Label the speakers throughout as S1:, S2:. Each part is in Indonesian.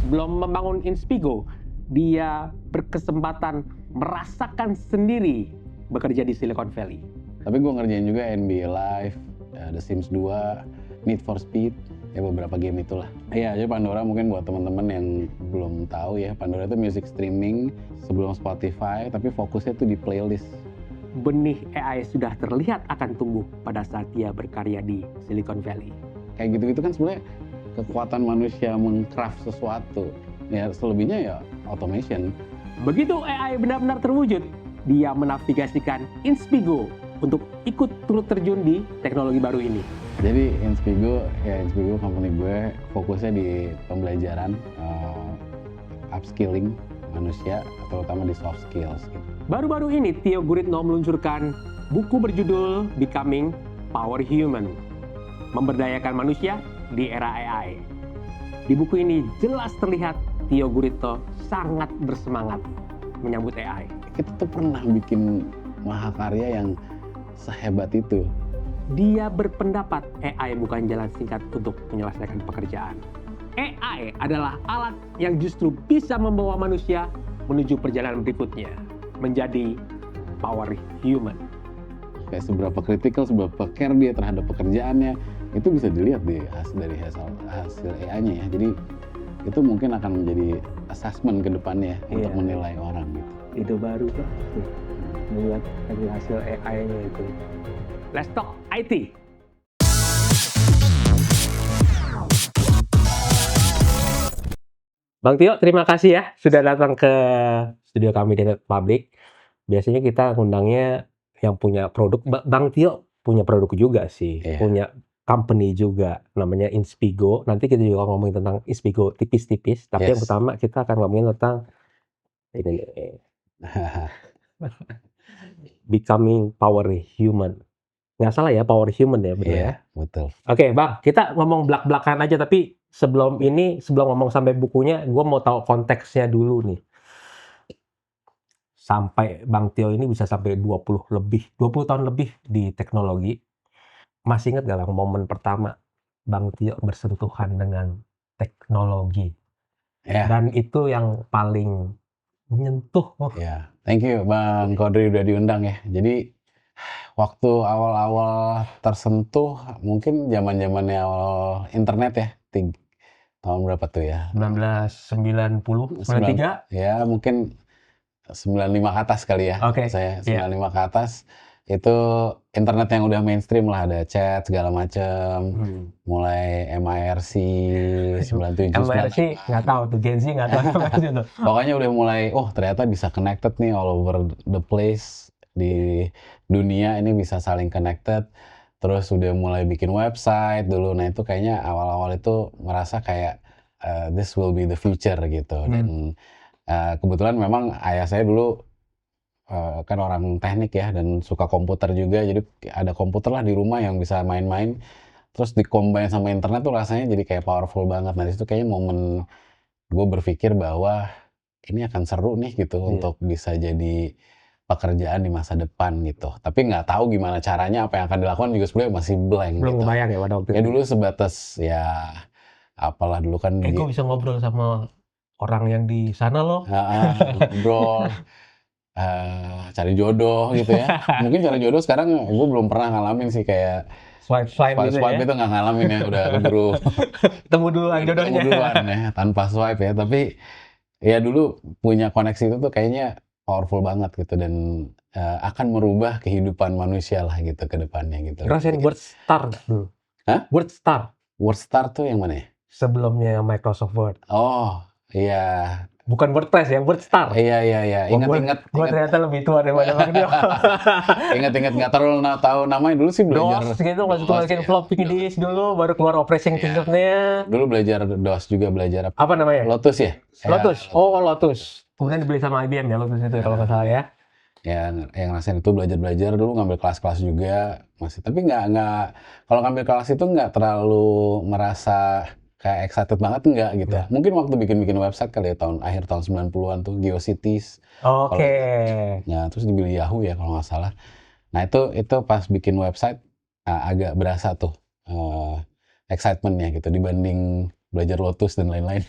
S1: Sebelum membangun Inspigo, dia berkesempatan merasakan sendiri bekerja di Silicon Valley.
S2: Tapi gue ngerjain juga NBA Live, The Sims 2, Need for Speed, ya beberapa game itulah. Iya, jadi Pandora mungkin buat teman-teman yang belum tahu ya, Pandora itu music streaming sebelum Spotify, tapi fokusnya tuh di playlist.
S1: Benih AI sudah terlihat akan tumbuh pada saat dia berkarya di Silicon Valley.
S2: Kayak gitu-gitu kan sebenarnya kekuatan manusia mengcraft sesuatu. Ya selebihnya ya automation.
S1: Begitu AI benar-benar terwujud, dia menavigasikan Inspigo untuk ikut turut terjun di teknologi baru ini.
S2: Jadi Inspigo company gue fokusnya di pembelajaran, upskilling manusia, terutama di soft skills.
S1: Baru-baru ini Theo Guritno meluncurkan buku berjudul Becoming Power Human, memberdayakan manusia di era AI. Di buku ini jelas terlihat Theo Guritno sangat bersemangat menyambut AI.
S2: Kita tuh pernah bikin mahakarya yang sehebat itu.
S1: Dia berpendapat AI bukan jalan singkat untuk menyelesaikan pekerjaan. AI adalah alat yang justru bisa membawa manusia menuju perjalanan berikutnya, menjadi power human.
S2: Kayak seberapa kritikal, seberapa care dia terhadap pekerjaannya, itu bisa dilihat dari hasil AI-nya ya. Jadi itu mungkin akan menjadi assessment ke depannya untuk menilai orang gitu.
S1: Itu baru tuh, melihat dari hasil AI-nya itu. Let's talk IT. Bang Tio, terima kasih ya sudah datang ke studio kami di Net Public. Biasanya kita ngundangnya yang punya produk. Bang Tio punya produk juga sih, punya company juga namanya Inspigo. Nanti kita juga ngomongin tentang Inspigo tipis-tipis. Tapi yang pertama kita akan ngomongin tentang ini Becoming Power Human. Nggak salah ya, Power Human ya, benar ya?
S2: Betul.
S1: Oke, Bang, kita ngomong belak-belakan aja, tapi sebelum ngomong sampai bukunya, gue mau tahu konteksnya dulu nih. Sampai Bang Tio ini bisa sampai 20 tahun lebih di teknologi. Masih ingat gak Bang, momen pertama Bang Tio bersentuhan dengan teknologi? Dan itu yang paling menyentuh.
S2: Thank you Bang Kodri udah diundang ya. Jadi waktu awal-awal tersentuh mungkin zaman-zamannya awal internet ya. Tahun berapa tuh ya?
S1: 1990, 93?
S2: Ya mungkin 95 ke atas kali ya. Saya 95 ke atas. Itu internet yang udah mainstream lah, ada chat segala macam. Mulai MIRC 97.
S1: MIRC nggak tahu tuh, Gen Z nggak tahu.
S2: Pokoknya udah mulai, ternyata bisa connected nih all over the place. Di dunia ini bisa saling connected. Terus udah mulai bikin website dulu. Nah itu kayaknya awal-awal itu merasa kayak this will be the future gitu. Dan kebetulan memang ayah saya dulu kan orang teknik ya dan suka komputer juga, jadi ada komputer lah di rumah yang bisa main-main, terus di-combine sama internet tuh rasanya jadi kayak powerful banget. Nah disitu kayaknya momen gue berpikir bahwa ini akan seru nih gitu untuk bisa jadi pekerjaan di masa depan gitu. Tapi nggak tahu gimana caranya, apa yang akan dilakukan juga sebenarnya masih blank.
S1: Belum
S2: gitu.
S1: kebayang ya pada waktu itu.
S2: Ya dulu sebatas ya apalah dulu kan.
S1: Gue bisa ngobrol sama orang yang di sana loh.
S2: Ngobrol. Cari jodoh gitu ya. Mungkin cari jodoh sekarang gue belum pernah ngalamin sih, kayak
S1: swipe gitu ya.
S2: itu nggak ngalamin ya, udah keburu
S1: temu duluan jodohnya.
S2: Temu duluan ya, tanpa swipe ya. Tapi ya dulu punya koneksi itu tuh kayaknya powerful banget gitu, dan akan merubah kehidupan manusia lah gitu ke depannya gitu.
S1: Rasain WordStar dulu.
S2: Hah?
S1: WordStar
S2: tuh yang mana ya?
S1: Sebelumnya Microsoft Word.
S2: Oh iya.
S1: Bukan WordPress ya, WordStar.
S2: Iya. Ingat.
S1: Gue ternyata lebih tua daripada Bang Tio.
S2: Ingat nggak terlalu tahu namanya. Dulu sih belajar
S1: DOS gitu, waktu itu masukin floppy disk dulu, baru keluar operating system-nya.
S2: Dulu belajar DOS juga, belajar
S1: apa namanya?
S2: Lotus ya?
S1: Lotus. Lotus. Kemudian dibeli sama IBM ya Lotus itu kalau nggak salah ya.
S2: Ya, yang ngerasain itu belajar dulu, ngambil kelas-kelas juga masih. Tapi nggak kalau ngambil kelas itu nggak terlalu merasa kayak excited banget, enggak gitu. Mungkin waktu bikin website kali ya, akhir tahun 90-an tuh, GeoCities. Nah, terus dibeli Yahoo ya kalau nggak salah. Nah, itu pas bikin website agak berasa tuh excitementnya gitu, dibanding belajar Lotus dan lain-lain.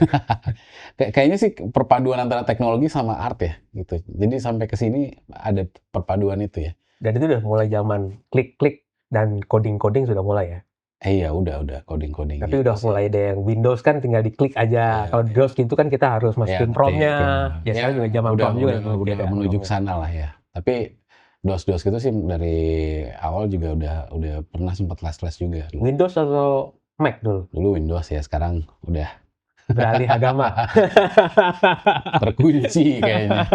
S2: Kayaknya sih perpaduan antara teknologi sama art ya gitu. Jadi sampai ke sini ada perpaduan itu ya.
S1: Dan itu udah mulai zaman klik-klik dan coding-coding sudah mulai ya?
S2: Iya udah coding-coding
S1: Tapi
S2: gitu
S1: udah
S2: sih.
S1: mulai ada yang Windows kan tinggal diklik aja.
S2: Iya,
S1: Kalau
S2: iya.
S1: DOS gitu kan kita harus
S2: Ya
S1: masukin
S2: ngetik,
S1: promnya. Ya
S2: ya
S1: sekarang juga zaman
S2: udah
S1: prom juga
S2: udah
S1: udah
S2: udah
S1: beda
S2: menuju ke
S1: promnya.
S2: sana lah ya. Tapi DOS gitu sih dari awal juga udah pernah sempat les-les juga dulu.
S1: Windows atau Mac dulu?
S2: Dulu Windows ya, sekarang udah
S1: Beralih agama.
S2: terkunci kayaknya.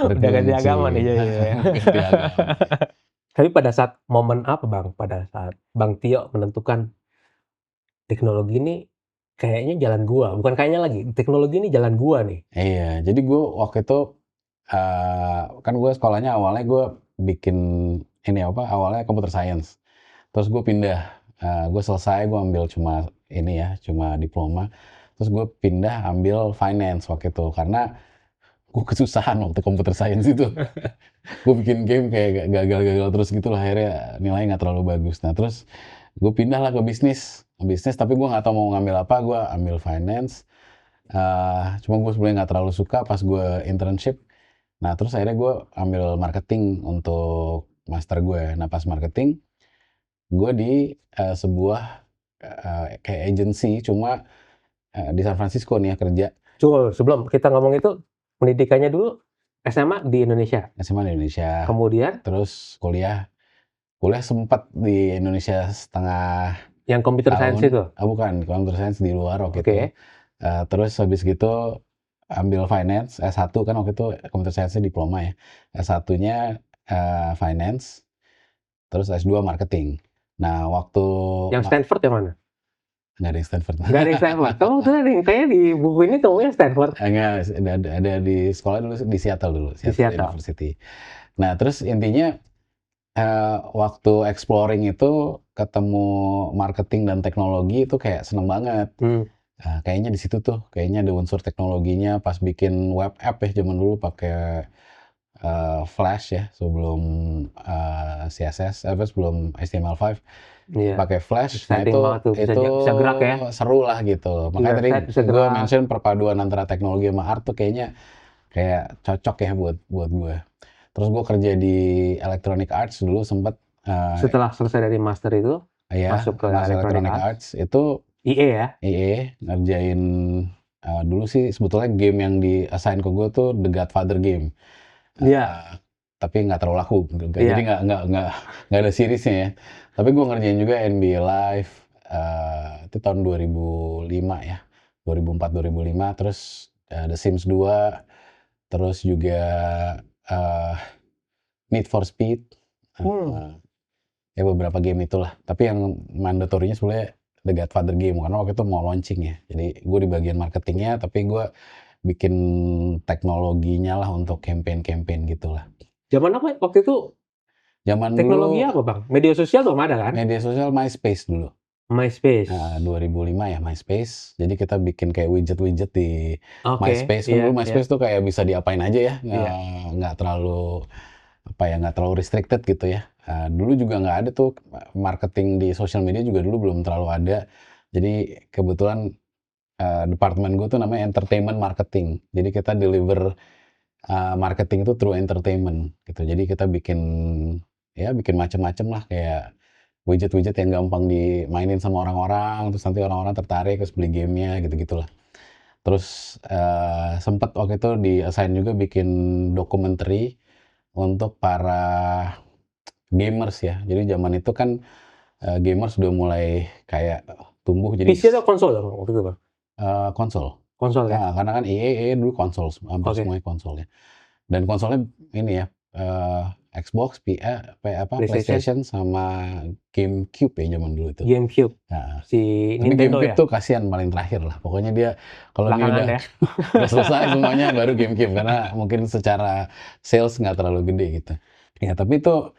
S1: Udah ganti
S2: Terkunci.
S1: agama nih. Ya.
S2: Ganti agama.
S1: Tapi pada saat momen apa Bang? Pada saat Bang Tio menentukan teknologi ini kayaknya jalan gua. Bukan kayaknya lagi, teknologi ini jalan gua nih.
S2: Iya, jadi gue waktu itu kan gue sekolahnya awalnya gue bikin ini apa, awalnya computer science. Terus gue pindah, gue selesai gue ambil cuma ini ya, cuma diploma. Terus gue pindah ambil finance waktu itu karena gue kesusahan waktu computer science itu. Gue bikin game kayak gagal-gagal terus gitu lah, akhirnya nilainya nggak terlalu bagus. Nah terus gue pindah lah ke bisnis tapi gue nggak tahu mau ngambil apa, gue ambil finance. Cuma gue sebenarnya nggak terlalu suka pas gue internship. Nah terus akhirnya gue ambil marketing untuk master gue. Nah pas marketing gue di sebuah kayak agency, cuma di San Francisco nih ya kerja.
S1: Coba sebelum kita ngomong itu, pendidikannya dulu SMA di Indonesia.
S2: SMA di Indonesia.
S1: Kemudian
S2: Terus kuliah sempat di Indonesia setengah
S1: yang computer science
S2: tahun.
S1: itu.
S2: Bukan, computer science di luar waktu
S1: Oke.
S2: itu. Terus habis gitu ambil finance, S1 kan waktu itu computer science-nya diploma ya. S1-nya finance, terus S2 marketing. Nah, waktu
S1: Yang Stanford yang mana?
S2: nggak ada yang Stanford.
S1: Nggak ada yang Stanford. Kamu tuh ada yang kayaknya di buku ini temunya Stanford.
S2: Enggak, ada di sekolah dulu di Seattle dulu, Seattle
S1: Seattle.
S2: University. Nah, terus intinya waktu exploring itu ketemu marketing dan teknologi itu kayak seneng banget. Kayaknya di situ tuh, kayaknya ada unsur teknologinya pas bikin web app ya zaman dulu pakai Flash ya sebelum CSS, sebelum HTML5
S1: Iya.
S2: pakai Flash. Nah
S1: Exciting banget tuh, bisa gerak ya.
S2: seru lah gitu. Makanya tadi
S1: Bisa
S2: gue
S1: gerak.
S2: mention perpaduan antara teknologi sama art tuh kayaknya kayak cocok ya buat gue. Terus gue kerja di Electronic Arts dulu sempet.
S1: Setelah selesai dari master itu,
S2: Ya,
S1: masuk ke
S2: Electronic Arts itu
S1: IE ya?
S2: IE ngerjain dulu sih sebetulnya game yang di assign ke gue tuh The Godfather game.
S1: Iya.
S2: Tapi nggak terlalu laku,
S1: Iya.
S2: jadi nggak ada seriesnya ya. Tapi gue ngerjain juga NBA Live, itu tahun 2005 ya, 2004-2005. Terus The Sims 2, terus juga Need for Speed, ya beberapa game itulah. Tapi yang mandatorinya sebenarnya The Godfather game karena waktu itu mau launching ya. Jadi gue di bagian marketingnya, tapi gue bikin teknologinya lah untuk campaign gitulah.
S1: Zaman apa waktu itu?
S2: Zaman
S1: Teknologi
S2: dulu
S1: apa Bang? Media sosial belum ada kan?
S2: media sosial MySpace dulu.
S1: MySpace.
S2: 2005 ya MySpace. Jadi kita bikin kayak widget di MySpace. Kan dulu MySpace tuh kayak bisa diapain aja ya. Nggak terlalu nggak terlalu restricted gitu ya. Dulu juga nggak ada tuh marketing di social media juga dulu belum terlalu ada. Jadi kebetulan departemen gue tuh namanya entertainment marketing. Jadi kita deliver marketing itu through entertainment gitu. Jadi kita bikin macam-macam lah kayak widget-widget yang gampang dimainin sama orang-orang, terus nanti orang-orang tertarik terus beli gamenya gitu-gitulah. Terus sempat waktu itu di-assign juga bikin dokumenter untuk para gamers ya. Jadi zaman itu kan gamers udah mulai kayak tumbuh jadi
S1: PC atau konsol waktu itu Bang?
S2: Konsol.
S1: Konsol ya?
S2: Karena kan EA dulu konsol, hampir semuanya konsol ya. Dan konsolnya ini ya, Xbox, PlayStation sama GameCube ya zaman dulu itu.
S1: GameCube.
S2: Nah,
S1: Si
S2: tapi
S1: Nintendo
S2: GameCube
S1: ya?
S2: tuh kasihan paling terakhir lah. Pokoknya dia kalau ini
S1: Belakangan ya?
S2: udah selesai semuanya baru GameCube karena mungkin secara sales nggak terlalu gede gitu. Ya tapi itu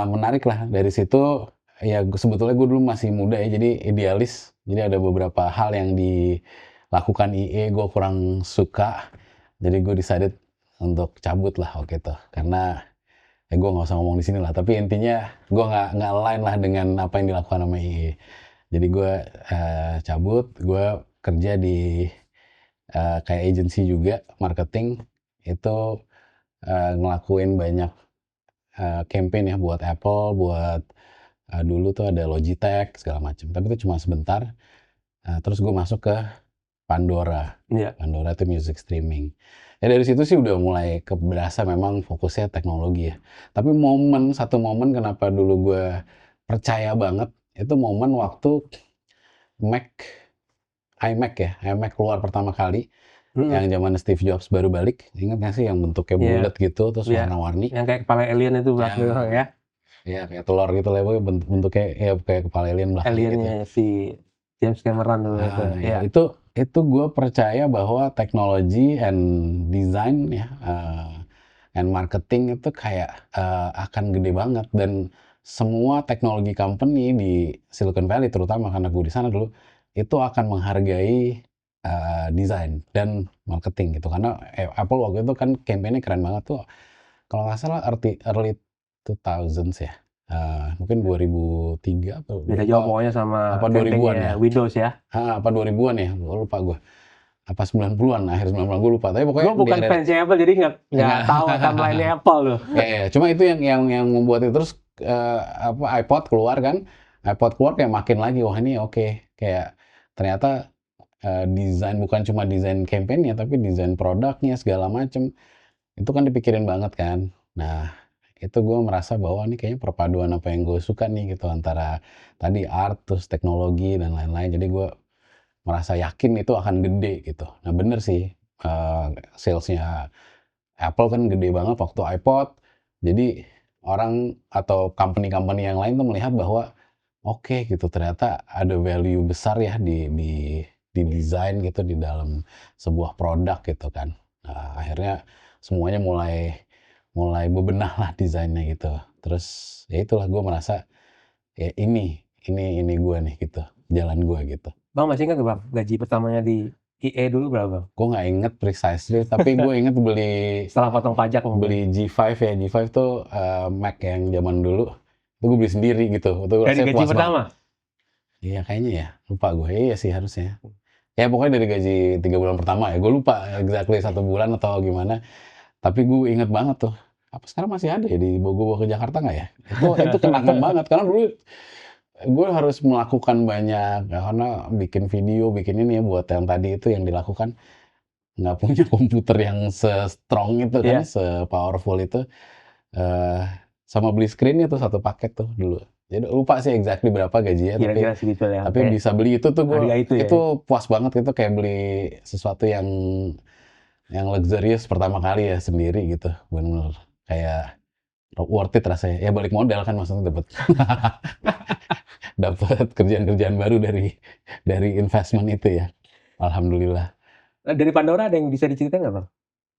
S2: menarik lah dari situ. Ya sebetulnya gue dulu masih muda ya, jadi idealis. Jadi ada beberapa hal yang dilakukan EA gue kurang suka. Jadi gue decided untuk cabut lah waktu itu. Karena gue nggak usah ngomong di sini lah. Tapi intinya gue nggak align lah dengan apa yang dilakukan sama EA. Jadi gue cabut, gue kerja di kayak agency juga, marketing. Itu ngelakuin banyak campaign ya buat Apple, buat dulu tuh ada Logitech segala macam. Tapi itu cuma sebentar. Terus gue masuk ke Pandora.
S1: Iya.
S2: Pandora itu music streaming. Ya dari situ sih udah mulai berasa memang fokusnya teknologi ya. Tapi satu momen kenapa dulu gue percaya banget, itu momen waktu Mac, iMac ya, iMac keluar pertama kali, yang zaman Steve Jobs baru balik. Ingat nggak sih yang bentuknya
S1: Iya.
S2: bulat gitu, terus
S1: Iya.
S2: warna-warni?
S1: Yang kayak kepala alien itu
S2: Ya,
S1: belakang ya.
S2: ya kayak telur gitu lah, pokoknya bentuknya ya kayak kepala alien belakang gitu.
S1: Aliennya si James Cameron dulu itu.
S2: Ya,
S1: Ya.
S2: itu gue percaya bahwa teknologi and design ya, and marketing itu kayak akan gede banget, dan semua teknologi company di Silicon Valley terutama karena gue di sana dulu itu akan menghargai desain dan marketing gitu, karena Apple waktu itu kan campaign-nya keren banget tuh, kalau nggak salah early 2000s ya, mungkin 2003
S1: Beda jauh pokoknya sama
S2: apa 2000-an ya?
S1: campaign-nya Windows ya.
S2: Apa 2000-an ya? Lupa gue. Apa 90-an, akhir 90-an gue lupa. Tapi pokoknya
S1: Gue bukan
S2: di
S1: fans Apple jadi nggak tahu timeline-nya Apple loh.
S2: ya, cuma itu yang membuat itu. Terus iPod keluar kan. iPod keluar kayak makin lagi, wah ini oke. Kayak ternyata desain bukan cuma desain campaign-nya, tapi desain produknya segala macem. Itu kan dipikirin banget kan. Nah, itu gue merasa bahwa ini kayaknya perpaduan apa yang gue suka nih gitu, antara tadi art, terus teknologi dan lain-lain. Jadi gue merasa yakin itu akan gede gitu. Nah bener sih, salesnya Apple kan gede banget waktu iPod. Jadi orang atau company-company yang lain tuh melihat bahwa oke gitu, ternyata ada value besar ya di desain gitu di dalam sebuah produk gitu kan. Nah, akhirnya semuanya mulai mulai bebenah lah desainnya gitu. Terus ya itulah gue merasa ya ini gue nih gitu, jalan gue gitu.
S1: Bang masih ingat nggak Bang gaji pertamanya di IE dulu berapa Bang?
S2: Gue nggak inget precisely, tapi gue inget
S1: Setelah potong pajak mungkin.
S2: beli G5 ya. G5 tuh Mac yang zaman dulu. Itu gue beli sendiri gitu. Itu
S1: Dari
S2: rasanya
S1: gaji
S2: puas banget.
S1: pertama?
S2: Iya kayaknya ya. Lupa gue. Iya sih harusnya. Ya pokoknya dari gaji 3 bulan pertama ya. Gue lupa exactly 1 bulan atau gimana. Tapi gue inget banget tuh. Apa sekarang masih ada ya di bawa ke Jakarta nggak ya? Itu kenangan banget. Karena dulu gue harus melakukan banyak. Karena bikin video, bikin ini ya buat yang tadi itu yang dilakukan. Nggak punya komputer yang se-strong itu kan, se-powerful itu. Sama beli screen itu satu paket tuh dulu. Jadi lupa sih exactly berapa gajinya,
S1: Kira-kira segitu ya.
S2: tapi bisa beli itu tuh gue.
S1: Harga itu ya.
S2: Puas banget itu, kayak beli sesuatu yang luxurious pertama kali ya sendiri gitu. Bener-bener kayak worth it rasanya. Ya balik modal kan maksudnya, dapat kerjaan-kerjaan baru dari investment itu ya. Alhamdulillah.
S1: Dari Pandora ada yang bisa diceritain nggak Bang?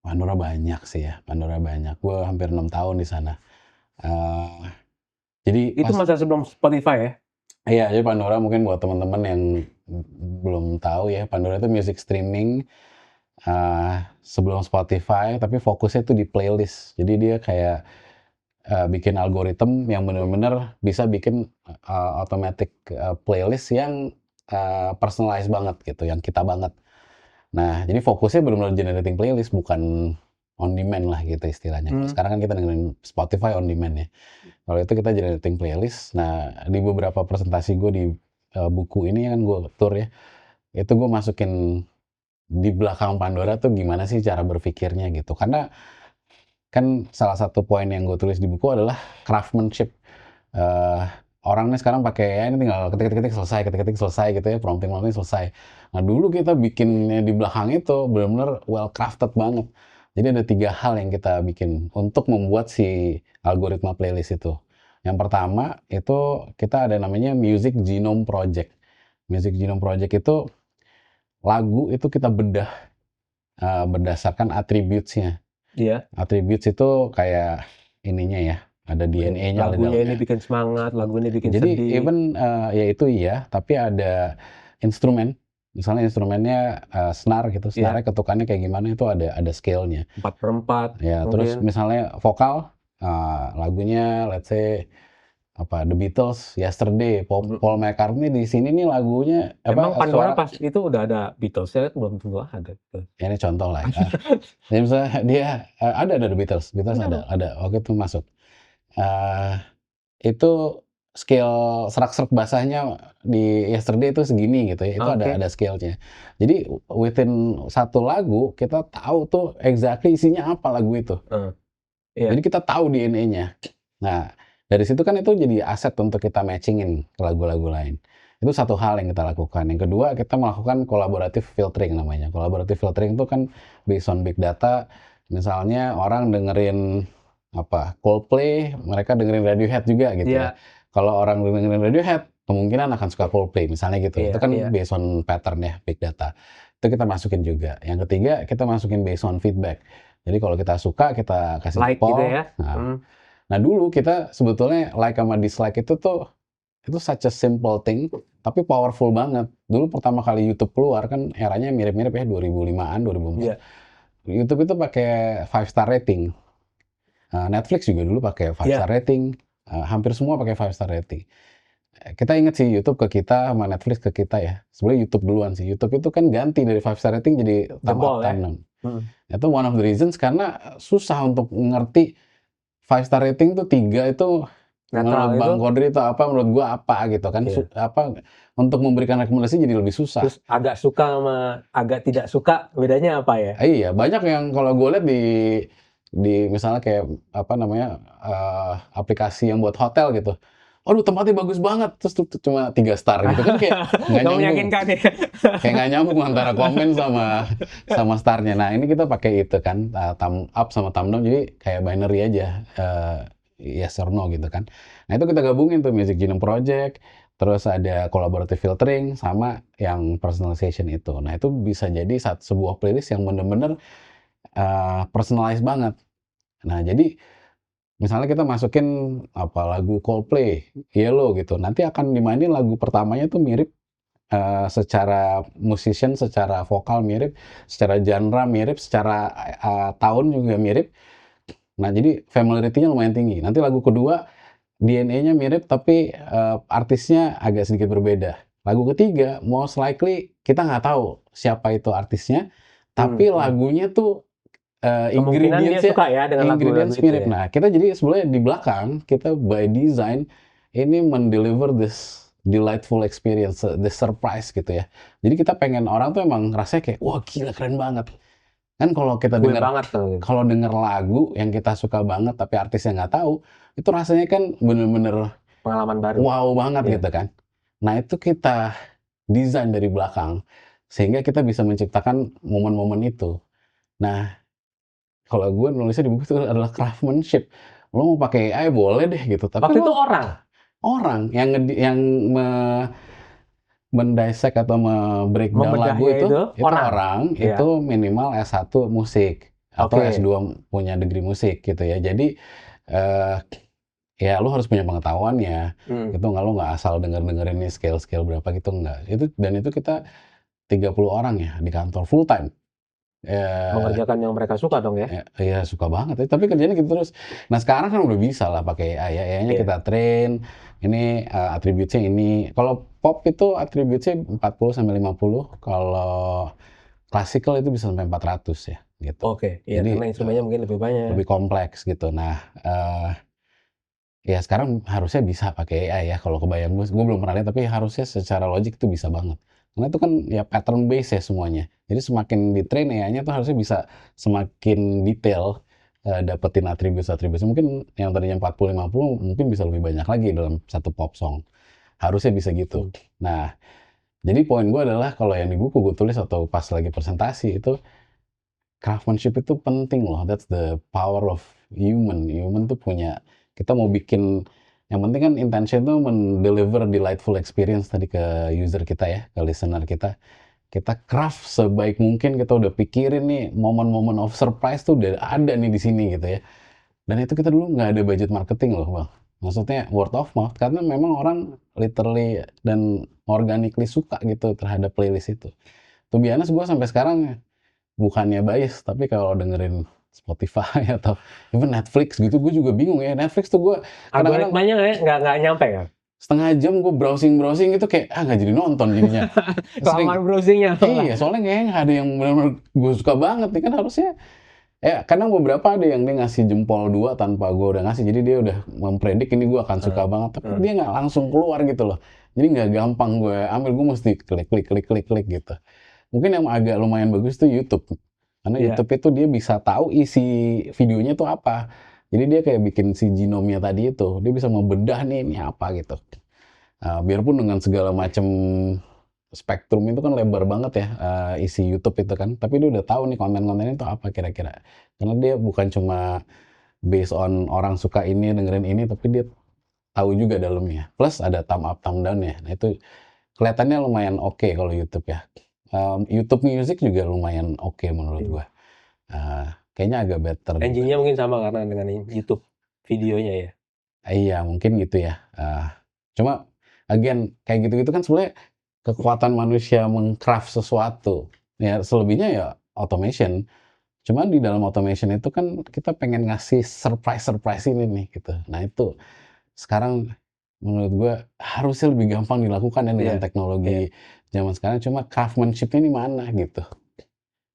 S2: Pandora banyak sih ya, Pandora banyak. Gue hampir 6 tahun di sana. Jadi
S1: Itu masa sebelum Spotify ya?
S2: Iya, jadi Pandora mungkin buat teman-teman yang belum tahu ya, Pandora itu music streaming sebelum Spotify, tapi fokusnya tuh di playlist. Jadi dia kayak bikin algoritma yang benar-benar bisa bikin automatic playlist yang personalized banget gitu, yang kita banget. Nah, jadi fokusnya benar-benar generating playlist, bukan on demand lah gitu istilahnya. Sekarang kan kita dengerin Spotify on demand ya. Kalau itu kita generating playlist. Nah, di beberapa presentasi gue di buku ini kan gue tour ya. Itu gue masukin di belakang Pandora tuh gimana sih cara berpikirnya gitu. Karena kan salah satu poin yang gue tulis di buku adalah craftsmanship. Orang nih sekarang pakai ya ini tinggal ketik-ketik selesai gitu ya, prompting selesai. Nah dulu kita bikinnya di belakang itu benar-benar well crafted banget. Jadi ada 3 hal yang kita bikin untuk membuat si algoritma playlist itu. Yang pertama itu kita ada namanya Music Genome Project. Music Genome Project itu lagu itu kita bedah berdasarkan attributes-nya.
S1: Iya.
S2: Attributes itu kayak ininya ya, ada DNA-nya di
S1: Lagunya ini
S2: dalamnya.
S1: bikin semangat, lagu ini bikin
S2: Jadi
S1: sedih.
S2: even ya itu iya, tapi ada instrumen. Misalnya instrumennya snare gitu, snare ketukannya kayak gimana itu ada scale-nya.
S1: 4/4
S2: Ya,
S1: mungkin.
S2: terus misalnya vokal, lagunya let's say The Beatles, Yesterday, Paul McCartney di sini nih lagunya
S1: Emang Pandora pas itu udah ada Beatles-nya, belum tentu ada.
S2: Ya ini contoh lah ya. Jadi misalnya dia ada The Beatles ada waktu itu masuk. Itu scale serak-serak basahnya di Yesterday itu segini gitu ya, itu ada scale-nya. Jadi within satu lagu kita tahu tuh exactly isinya apa lagu itu. Jadi kita tahu DNA-nya. Nah, dari situ kan itu jadi aset untuk kita matchingin ke lagu-lagu lain. Itu satu hal yang kita lakukan. Yang kedua, kita melakukan collaborative filtering namanya. Collaborative filtering itu kan based on big data. Misalnya orang dengerin Coldplay, mereka dengerin Radiohead juga gitu ya. Kalau orang dengerin Radiohead, kemungkinan akan suka Coldplay misalnya gitu. Itu kan based on pattern ya, big data. Itu kita masukin juga. Yang ketiga, kita masukin based on feedback. Jadi kalau kita suka, kita kasih
S1: like
S2: poll.
S1: Gitu ya.
S2: Nah dulu kita sebetulnya like sama dislike itu such a simple thing, tapi powerful banget. Dulu pertama kali YouTube keluar kan eranya mirip-mirip ya 2005-an, 2004. YouTube itu pakai 5-star rating. Netflix juga dulu pakai 5-star rating. Hampir semua pakai 5-star rating. Kita ingat sih YouTube ke kita sama Netflix ke kita ya. Sebenarnya YouTube duluan sih. YouTube itu kan ganti dari 5-star rating jadi thumb up, thumb down. Itu one of the reasons karena susah untuk ngerti 5-star rating tuh 3 itu menurut Bang Kodri itu apa, menurut gua apa gitu kan. Untuk memberikan rekomendasi jadi lebih susah.
S1: Terus agak suka sama agak tidak suka bedanya apa ya?
S2: Iya, banyak yang kalau gue lihat di misalnya kayak aplikasi yang buat hotel gitu. Aduh tempatnya bagus banget, terus cuma 3 star gitu kan kayak nggak nyambung.
S1: Meyakinkan ya.
S2: Kayak nggak nyambung antara komen sama starnya. Nah ini kita pakai itu kan, thumb up sama thumb down, jadi kayak binary aja, yes or no gitu kan. Nah itu kita gabungin tuh Music Genome Project, terus ada collaborative filtering sama yang personalization itu. Nah itu bisa jadi sebuah playlist yang bener-bener personalized banget. Nah jadi misalnya kita masukin lagu Coldplay, Yellow gitu, nanti akan dimainin lagu pertamanya tuh mirip secara musician, secara vokal mirip, secara genre mirip, secara tahun juga mirip. Nah jadi familiarity-nya lumayan tinggi. Nanti lagu kedua DNA-nya mirip tapi artisnya agak sedikit berbeda. Lagu ketiga most likely kita nggak tahu siapa itu artisnya, tapi lagunya tuh
S1: ingredients suka ya dengan
S2: ingredients mirip. Nah, kita jadi sebenarnya di belakang kita by design ini mendeliver this delightful experience, the surprise gitu ya. Jadi kita pengen orang tuh emang rasanya kayak wah gila keren banget. Kan kalau kita denger lagu yang kita suka banget tapi artisnya nggak tahu, itu rasanya kan bener-bener
S1: pengalaman baru.
S2: Wow banget gitu kan. Nah, itu kita desain dari belakang sehingga kita bisa menciptakan momen-momen itu. Nah, kalau gue nulisnya di buku itu adalah craftsmanship. Lo mau pakai AI boleh deh gitu. Tapi
S1: waktu itu orang
S2: yang mendissect atau breakdown lagu itu orang itu minimal S1 musik atau S2 punya degree musik gitu ya. Jadi ya lo harus punya pengetahuannya. Itu lo nggak asal dengerin ini scale berapa gitu enggak. Itu kita 30 orang ya di kantor full time.
S1: Mengerjakan yang mereka suka dong ya?
S2: Iya suka banget ya, tapi kerjanya gitu terus. Nah sekarang kan udah bisa lah pakai AI ya, AI-nya kita train, ini attribute-nya ini. Kalau pop itu attribute-nya 40-50, kalau classical itu bisa sampai 400 ya gitu.
S1: Jadi karena instrumennya mungkin lebih banyak.
S2: Lebih kompleks gitu. Nah ya sekarang harusnya bisa pakai AI ya, kalau kebayang gue belum pernah lihat, tapi harusnya secara logik itu bisa banget. Karena itu kan ya pattern base ya semuanya. Jadi semakin di-train AI-nya tuh harusnya bisa semakin detail dapetin atribut-atribut. Mungkin yang tadinya 40-50 mungkin bisa lebih banyak lagi dalam satu pop song. Harusnya bisa gitu. Nah, jadi poin gue adalah kalau yang di buku gue tulis atau pas lagi presentasi itu craftsmanship itu penting loh. That's the power of human. Human tuh punya, kita mau bikin, yang penting kan intention tuh mendeliver delightful experience tadi ke user kita ya, ke listener kita. Kita craft sebaik mungkin, kita udah pikirin nih momen-momen of surprise tuh udah ada nih di sini gitu ya. Dan itu kita dulu nggak ada budget marketing loh bang. Maksudnya word of mouth, karena memang orang literally dan organically suka gitu terhadap playlist itu. To be honest, gue sampai sekarang bukannya bias, tapi kalau dengerin Spotify atau even Netflix gitu, gue juga bingung ya. Netflix tuh gue kadang-kadang
S1: Algoritmanya nggak nyampe kan?
S2: setengah jam gue browsing itu kayak nggak jadi nonton jadinya. Sering,
S1: Kelamaan browsingnya malah.
S2: iya soalnya kayaknya nggak ada yang benar-benar gue suka banget nih kan harusnya. Ya kadang beberapa ada yang dia ngasih jempol 2 tanpa gue udah ngasih, jadi dia udah mempredik ini gue akan suka banget, tapi dia nggak langsung keluar gitu loh. Jadi nggak gampang gue ambil, gue mesti klik gitu. Mungkin yang agak lumayan bagus tuh YouTube. Karena
S1: Iya.
S2: YouTube itu dia bisa tahu isi videonya tuh apa. Jadi dia kayak bikin si genomnya tadi itu, dia bisa membedah nih ini apa gitu. Biarpun dengan segala macam spektrum itu kan lebar banget ya, isi YouTube itu kan, tapi dia udah tahu nih konten-kontennya itu apa kira-kira. Karena dia bukan cuma based on orang suka ini, dengerin ini, tapi dia tahu juga dalamnya. Plus ada thumb up, thumb down ya. Nah itu kelihatannya lumayan oke kalau YouTube ya. YouTube Music juga lumayan oke menurut gua. Kayaknya agak better juga.
S1: Engine-nya mungkin sama karena dengan YouTube videonya ya.
S2: Iya mungkin gitu ya. Cuma again kayak gitu-gitu kan sebenarnya kekuatan manusia meng-craft sesuatu. Ya selebihnya ya automation. Cuman di dalam automation itu kan kita pengen ngasih surprise ini nih gitu. Nah itu sekarang menurut gua harusnya lebih gampang dilakukan ya dengan
S1: Iya.
S2: teknologi zaman sekarang. Cuma craftsmanship-nya ini mana gitu.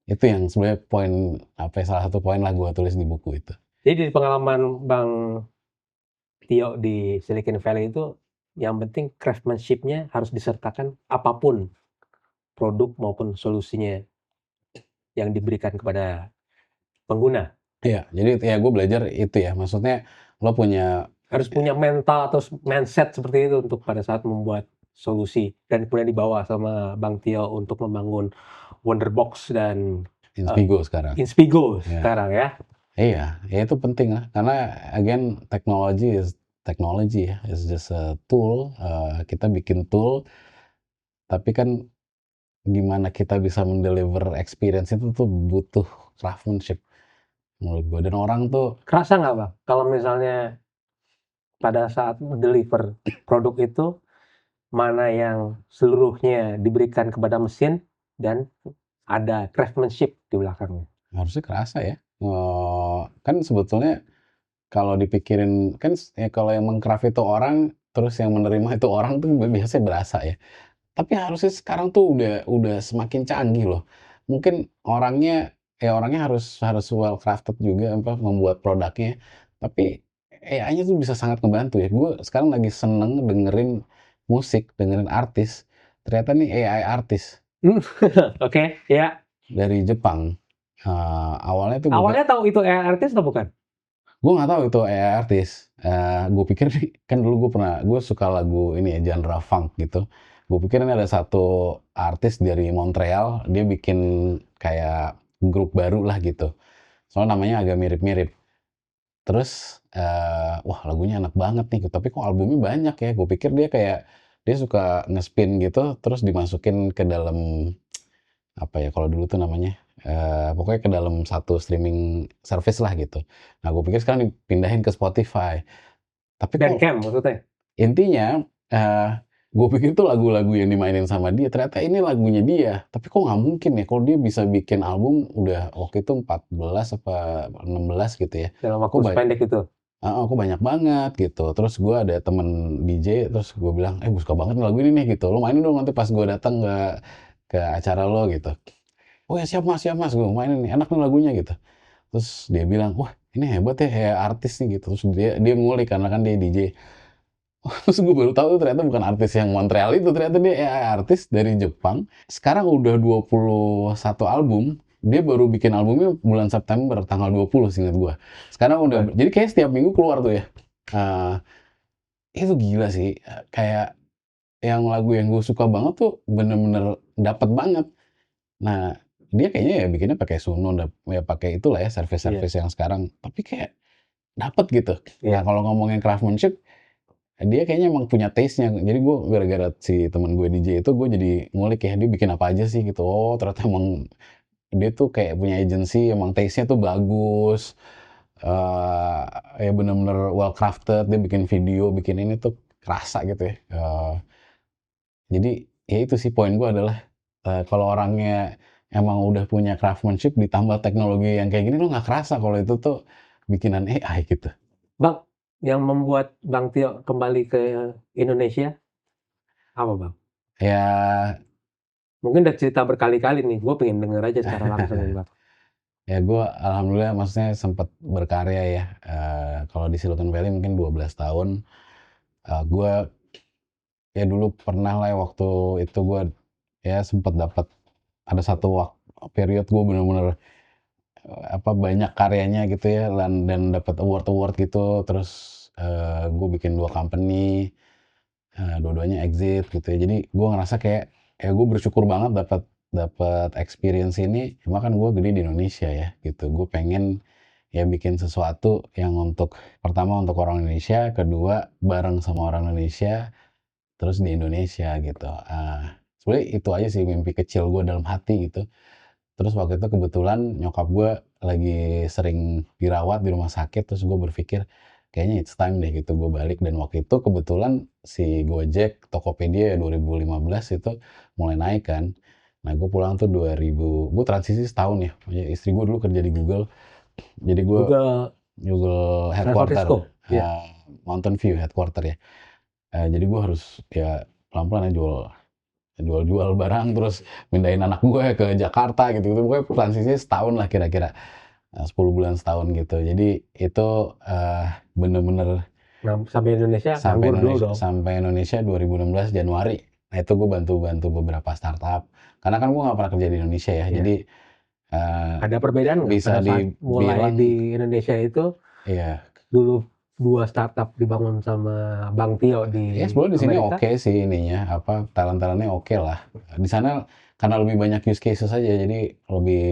S2: Itu yang sebenarnya poin salah satu poin lah gua tulis di buku itu.
S1: Jadi dari pengalaman Bang Tio di Silicon Valley itu, yang penting craftsmanship-nya harus disertakan apapun produk maupun solusinya yang diberikan kepada pengguna.
S2: Iya, jadi ya gue belajar itu ya, maksudnya lo punya
S1: Harus punya mental atau mindset seperti itu untuk pada saat membuat solusi dan kemudian dibawa sama Bang Tio untuk membangun Wonderbox dan
S2: Inspigo sekarang.
S1: Inspigo
S2: Ya.
S1: sekarang ya.
S2: Iya, ya itu penting lah, karena again technology ya, is just a tool. Kita bikin tool, tapi kan gimana kita bisa mendeliver experience itu tuh butuh craftsmanship menurut gue. Dan orang tuh
S1: Kerasa nggak Bang, kalau misalnya pada saat deliver produk itu, mana yang seluruhnya diberikan kepada mesin dan ada craftsmanship di belakangnya?
S2: harusnya kerasa ya. Kan sebetulnya kalau dipikirin kan ya kalau yang meng-craft itu orang, terus yang menerima itu orang tuh biasanya berasa ya. Tapi harusnya sekarang tuh udah semakin canggih loh. Mungkin orangnya harus well crafted juga apa membuat produknya. Tapi AI-nya tuh bisa sangat membantu ya. Gue sekarang lagi seneng dengerin musik, dengerin artis. Ternyata nih AI artis
S1: Oke, ya.
S2: dari Jepang. Awalnya tuh
S1: Awalnya tahu itu AI artis atau bukan?
S2: gue nggak tahu itu AI artis. Gue pikir nih, kan dulu gue suka lagu ini ya, genre funk gitu. Gue pikir ini ada satu artis dari Montreal, dia bikin kayak grup baru lah gitu. Soalnya namanya agak mirip-mirip. Terus, wah lagunya enak banget nih, tapi kok albumnya banyak ya. Gue pikir dia suka nge-spin gitu, terus dimasukin ke dalam apa ya kalau dulu tuh namanya, pokoknya ke dalam satu streaming service lah gitu. Nah gue pikir sekarang dipindahin ke Spotify, tapi kok
S1: Bandcamp maksudnya?
S2: intinya, gue pikir tuh lagu-lagu yang dimainin sama dia, ternyata ini lagunya dia. Tapi kok nggak mungkin ya kalau dia bisa bikin album udah waktu itu 14 apa 16 gitu ya.
S1: Dalam waktu
S2: Kok
S1: sependek itu?
S2: kok banyak banget gitu. Terus gue ada temen DJ, terus gue bilang, gue suka banget nih lagu ini nih gitu. Lo mainin dong nanti pas gue datang ke acara lo gitu. Oh ya siap mas, gue mainin nih, enak nih lagunya gitu. Terus dia bilang, wah ini hebat ya, kayak artis nih gitu. Terus dia ngulik karena kan dia DJ. Terus gue baru tahu ternyata bukan artis yang Montreal itu, ternyata dia AI artis dari Jepang. Sekarang udah 21 album. Dia baru bikin albumnya bulan September, tanggal 20 seingat gue. Sekarang udah, jadi kayak setiap minggu keluar tuh ya. Uh, itu gila sih, kayak yang lagu yang gue suka banget tuh bener-bener dapet banget. Nah, dia kayaknya ya bikinnya pakai Suno, ya pakai itulah ya service-service yang sekarang. Tapi kayak dapet gitu. Nah, kalau ngomongin craftsmanship, dia kayaknya emang punya taste-nya. Jadi gue gara-gara si temen gue DJ itu gue jadi ngulik ya dia bikin apa aja sih gitu. Oh ternyata emang dia tuh kayak punya agency, emang taste-nya tuh bagus. Ya bener-bener well crafted. Dia bikin video, bikin ini tuh kerasa gitu ya. Jadi ya itu sih poin gue adalah kalau orangnya emang udah punya craftsmanship ditambah teknologi yang kayak gini, lu nggak kerasa kalau itu tuh bikinan AI gitu.
S1: Bang, yang membuat Bang Tio kembali ke Indonesia apa Bang?
S2: Ya,
S1: Mungkin udah cerita berkali-kali nih, gue pengen denger aja secara langsung nih Bang.
S2: ya gue alhamdulillah maksudnya sempat berkarya ya. Kalau di Silicon Valley mungkin 12 tahun. Gue ya dulu pernah lah ya waktu itu gue ya sempat dapat ada satu period gue bener-bener apa banyak karyanya gitu ya dan dapat award gitu. Terus gue bikin 2 company, dua-duanya exit gitu ya. Jadi gue ngerasa kayak ya gue bersyukur banget dapat dapat experience ini. Cuma kan gue gede di Indonesia ya gitu. Gue pengen ya bikin sesuatu yang untuk pertama untuk orang Indonesia, kedua bareng sama orang Indonesia, terus di Indonesia gitu. Sebenarnya itu aja sih mimpi kecil gue dalam hati gitu. Terus waktu itu kebetulan nyokap gue lagi sering dirawat di rumah sakit, terus gue berpikir kayaknya it's time deh gitu gue balik. Dan waktu itu kebetulan si Gojek, Tokopedia ya 2015 itu mulai naik kan. Nah gue pulang tuh 2000, gue transisi setahun ya. Istri gue dulu kerja di Google, jadi gue
S1: Google
S2: Google
S1: San
S2: headquarter,
S1: Francisco, ya.
S2: Mountain View headquarter ya. Jadi gue harus ya pelan-pelan ya jual-jual barang terus mindahin anak gue ke Jakarta gitu gitu. Gue transisi setahun lah kira-kira, 10 bulan setahun gitu. Jadi itu bener-bener
S1: Nah, sampai Indonesia nganggur dulu dong.
S2: sampai Indonesia 2016 Januari. Nah itu gue bantu-bantu beberapa startup karena kan gue nggak pernah kerja di Indonesia ya.
S1: Iya.
S2: Jadi eh,
S1: Ada perbedaan nggak
S2: bisa
S1: pada saat mulai
S2: dibilang
S1: di Indonesia itu
S2: ya.
S1: dulu 2 startup dibangun sama Bang Tio
S2: Ya
S1: di
S2: sebenarnya di sini
S1: Amerika?
S2: oke sih ininya, apa, talent-talentnya oke lah. Di sana karena lebih banyak use cases aja, jadi lebih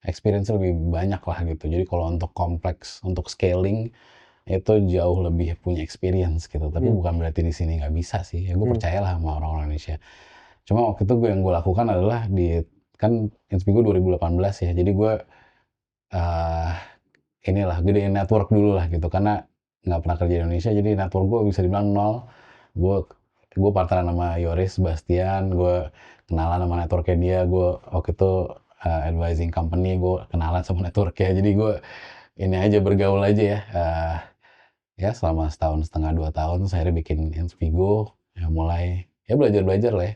S2: experience lebih banyak lah gitu. Jadi kalau untuk kompleks, untuk scaling itu jauh lebih punya experience gitu. Tapi
S1: Hmm.
S2: bukan berarti di sini nggak bisa sih. Ya gue
S1: Hmm.
S2: percayalah sama orang-orang Indonesia. Cuma waktu itu yang gue lakukan adalah kan Inspigo 2018 ya. Jadi gue eh inilah gedein network dulu lah gitu karena nggak pernah kerja di Indonesia jadi network gue bisa dibilang nol. Gue partneran sama Yoris Bastian, gue kenalan sama networknya dia, gue waktu itu advising company, gue kenalan sama networknya, jadi gue ini aja bergaul aja ya. Ya selama setahun setengah 2 tahun saya akhirnya bikin Inspigo, ya mulai ya belajar-belajar lah ya.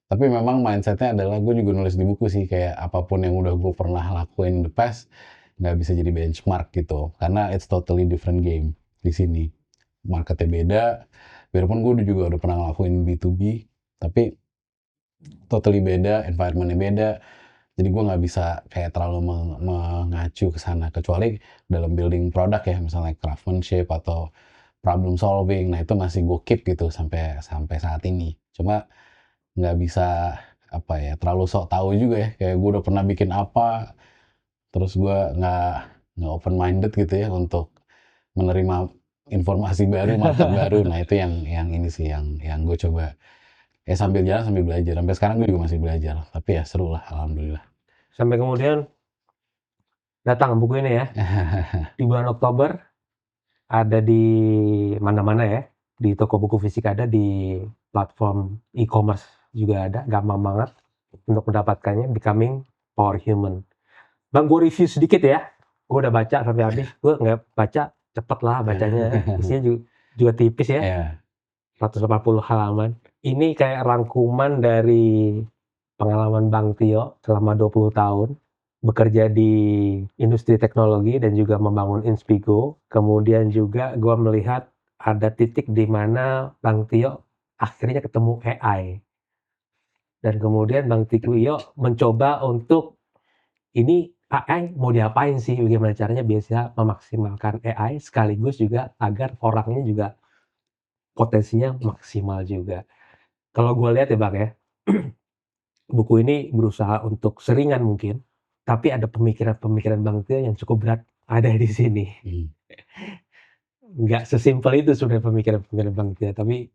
S2: Tapi memang mindsetnya adalah gue juga nulis di buku sih kayak apapun yang udah gue pernah lakuin in the past nggak bisa jadi benchmark gitu karena it's totally different game di sini. Marketnya beda, biarpun gue juga udah pernah ngelakuin B2B, tapi totally beda, environmentnya beda. Jadi gue nggak bisa kayak terlalu mengacu ke sana kecuali dalam building produk ya, misalnya craftsmanship atau problem solving. Nah itu masih gue keep gitu sampai sampai saat ini. Cuma nggak bisa apa ya terlalu sok tahu juga ya. Kayak gue udah pernah bikin apa, terus gue nggak open minded gitu ya untuk menerima informasi baru, market baru. Nah itu yang ini sih yang gue coba ya sambil jalan sambil belajar. Sampai sekarang gue juga masih belajar. Tapi ya seru lah, alhamdulillah.
S1: Sampai kemudian datang buku ini ya. Di bulan Oktober ada di mana-mana ya. Di toko buku fisik ada, di platform e-commerce juga ada. Gampang banget untuk mendapatkannya. Becoming Power Human. Bang, gue review sedikit ya. Gue udah baca sampai habis. Gue nggak baca cepet lah bacanya. Isinya juga tipis ya.
S2: Ya,
S1: 180 halaman. Ini kayak rangkuman dari pengalaman Bang Tio selama 20 tahun bekerja di industri teknologi dan juga membangun Inspigo. Kemudian juga gue melihat ada titik di mana Bang Tio akhirnya ketemu AI. Dan kemudian Bang Tio mencoba untuk ini AI mau diapain sih? Bagaimana caranya bisa memaksimalkan AI sekaligus juga agar orangnya juga potensinya maksimal juga. Kalau gue lihat ya Bang ya, buku ini berusaha untuk seringan mungkin, tapi ada pemikiran-pemikiran Bang Tio yang cukup berat ada di sini. Nggak sesimpel itu sebenarnya pemikiran-pemikiran Bang Tio, tapi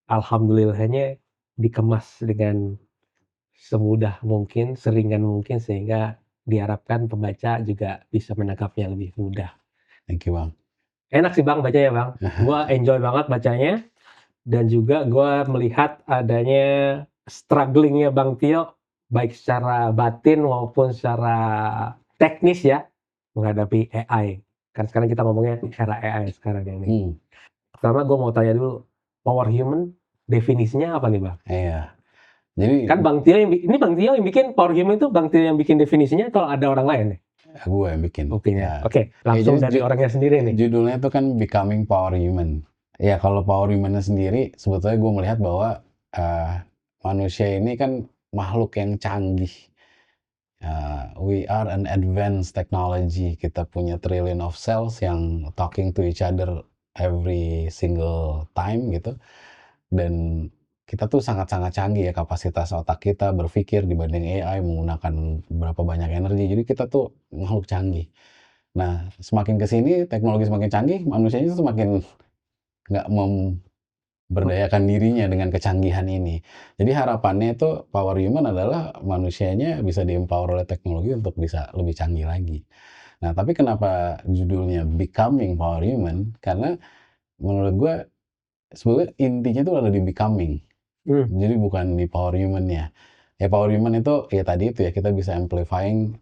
S1: alhamdulillahnya dikemas dengan semudah mungkin, seringan mungkin sehingga diharapkan pembaca juga bisa menangkapnya lebih mudah.
S2: thank you Bang.
S1: Enak sih Bang bacanya Bang. Gua enjoy banget bacanya dan juga gua melihat adanya strugglingnya Bang Tio baik secara batin maupun secara teknis ya, menghadapi AI. Kan sekarang kita ngomongnya era AI sekarang ini. Pertama gue mau tanya dulu, power human definisinya apa nih Bang?
S2: Iya. Jadi
S1: Kan Bang Tio yang bikin power human itu Bang Tio yang bikin definisinya atau ada orang lain nih?
S2: gue yang bikin.
S1: Oke,
S2: Ya.
S1: langsung
S2: Jadi
S1: dari orangnya sendiri nih.
S2: judulnya itu kan Becoming Power Human. Ya kalau power human sendiri sebetulnya gue melihat bahwa manusia ini kan makhluk yang canggih. We are an advanced technology. Kita punya trillion of cells yang talking to each other every single time gitu. Dan kita tuh sangat-sangat canggih ya kapasitas otak kita berpikir dibanding AI menggunakan berapa banyak energi. Jadi kita tuh makhluk canggih. Nah, semakin ke sini teknologi semakin canggih, manusianya itu semakin nggak memberdayakan dirinya dengan kecanggihan ini. Jadi harapannya itu power human adalah manusianya bisa di-empower oleh teknologi untuk bisa lebih canggih lagi. Nah, tapi kenapa judulnya Becoming Power Human? Karena menurut gue sebetulnya intinya itu ada di becoming. Jadi bukan di power human-nya. Ya power human itu ya tadi itu ya kita bisa amplifying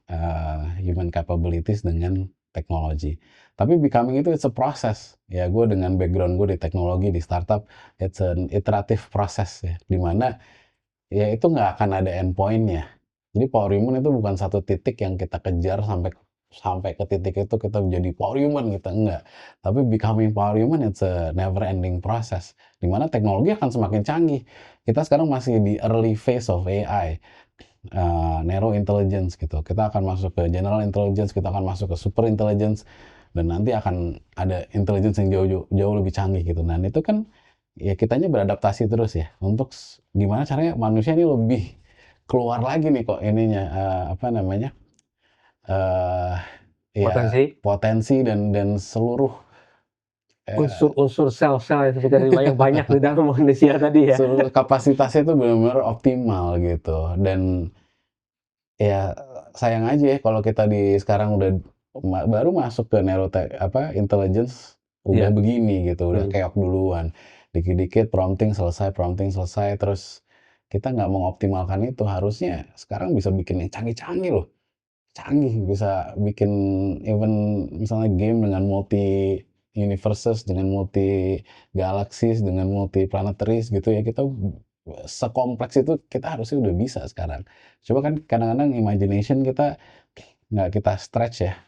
S2: human capabilities dengan teknologi. Tapi becoming itu it's a process. Ya gue dengan background gue di teknologi di startup, it's an iterative process ya. Dimana ya itu nggak akan ada endpoint-nya. Jadi power human itu bukan satu titik yang kita kejar sampai sampai ke titik itu kita menjadi power human kita enggak. Tapi becoming power human it's a never ending process. Dimana teknologi akan semakin canggih. Kita sekarang masih di early phase of AI, narrow intelligence gitu. Kita akan masuk ke general intelligence, kita akan masuk ke super intelligence, dan nanti akan ada intelligence yang jauh lebih canggih gitu. Dan itu kan ya kitanya beradaptasi terus ya untuk gimana caranya manusia ini lebih keluar lagi nih kok ininya apa namanya ya
S1: Potensi
S2: potensi dan seluruh
S1: unsur-unsur sel-sel yang seperti yang banyak di dalam manusia tadi ya.
S2: seluruh kapasitasnya itu benar-benar optimal gitu. Dan ya sayang aja ya kalau kita di sekarang udah baru masuk ke intelligence udah begini gitu, udah keok duluan. Dikit-dikit prompting selesai, terus kita nggak mengoptimalkan itu. Harusnya sekarang bisa bikin yang canggih-canggih loh. Canggih, bisa bikin even misalnya game dengan multi universes, dengan multi galaxies, dengan multi planetaries gitu ya. Kita sekompleks itu kita harusnya udah bisa sekarang. Coba kan kadang-kadang imagination kita nggak kita stretch ya.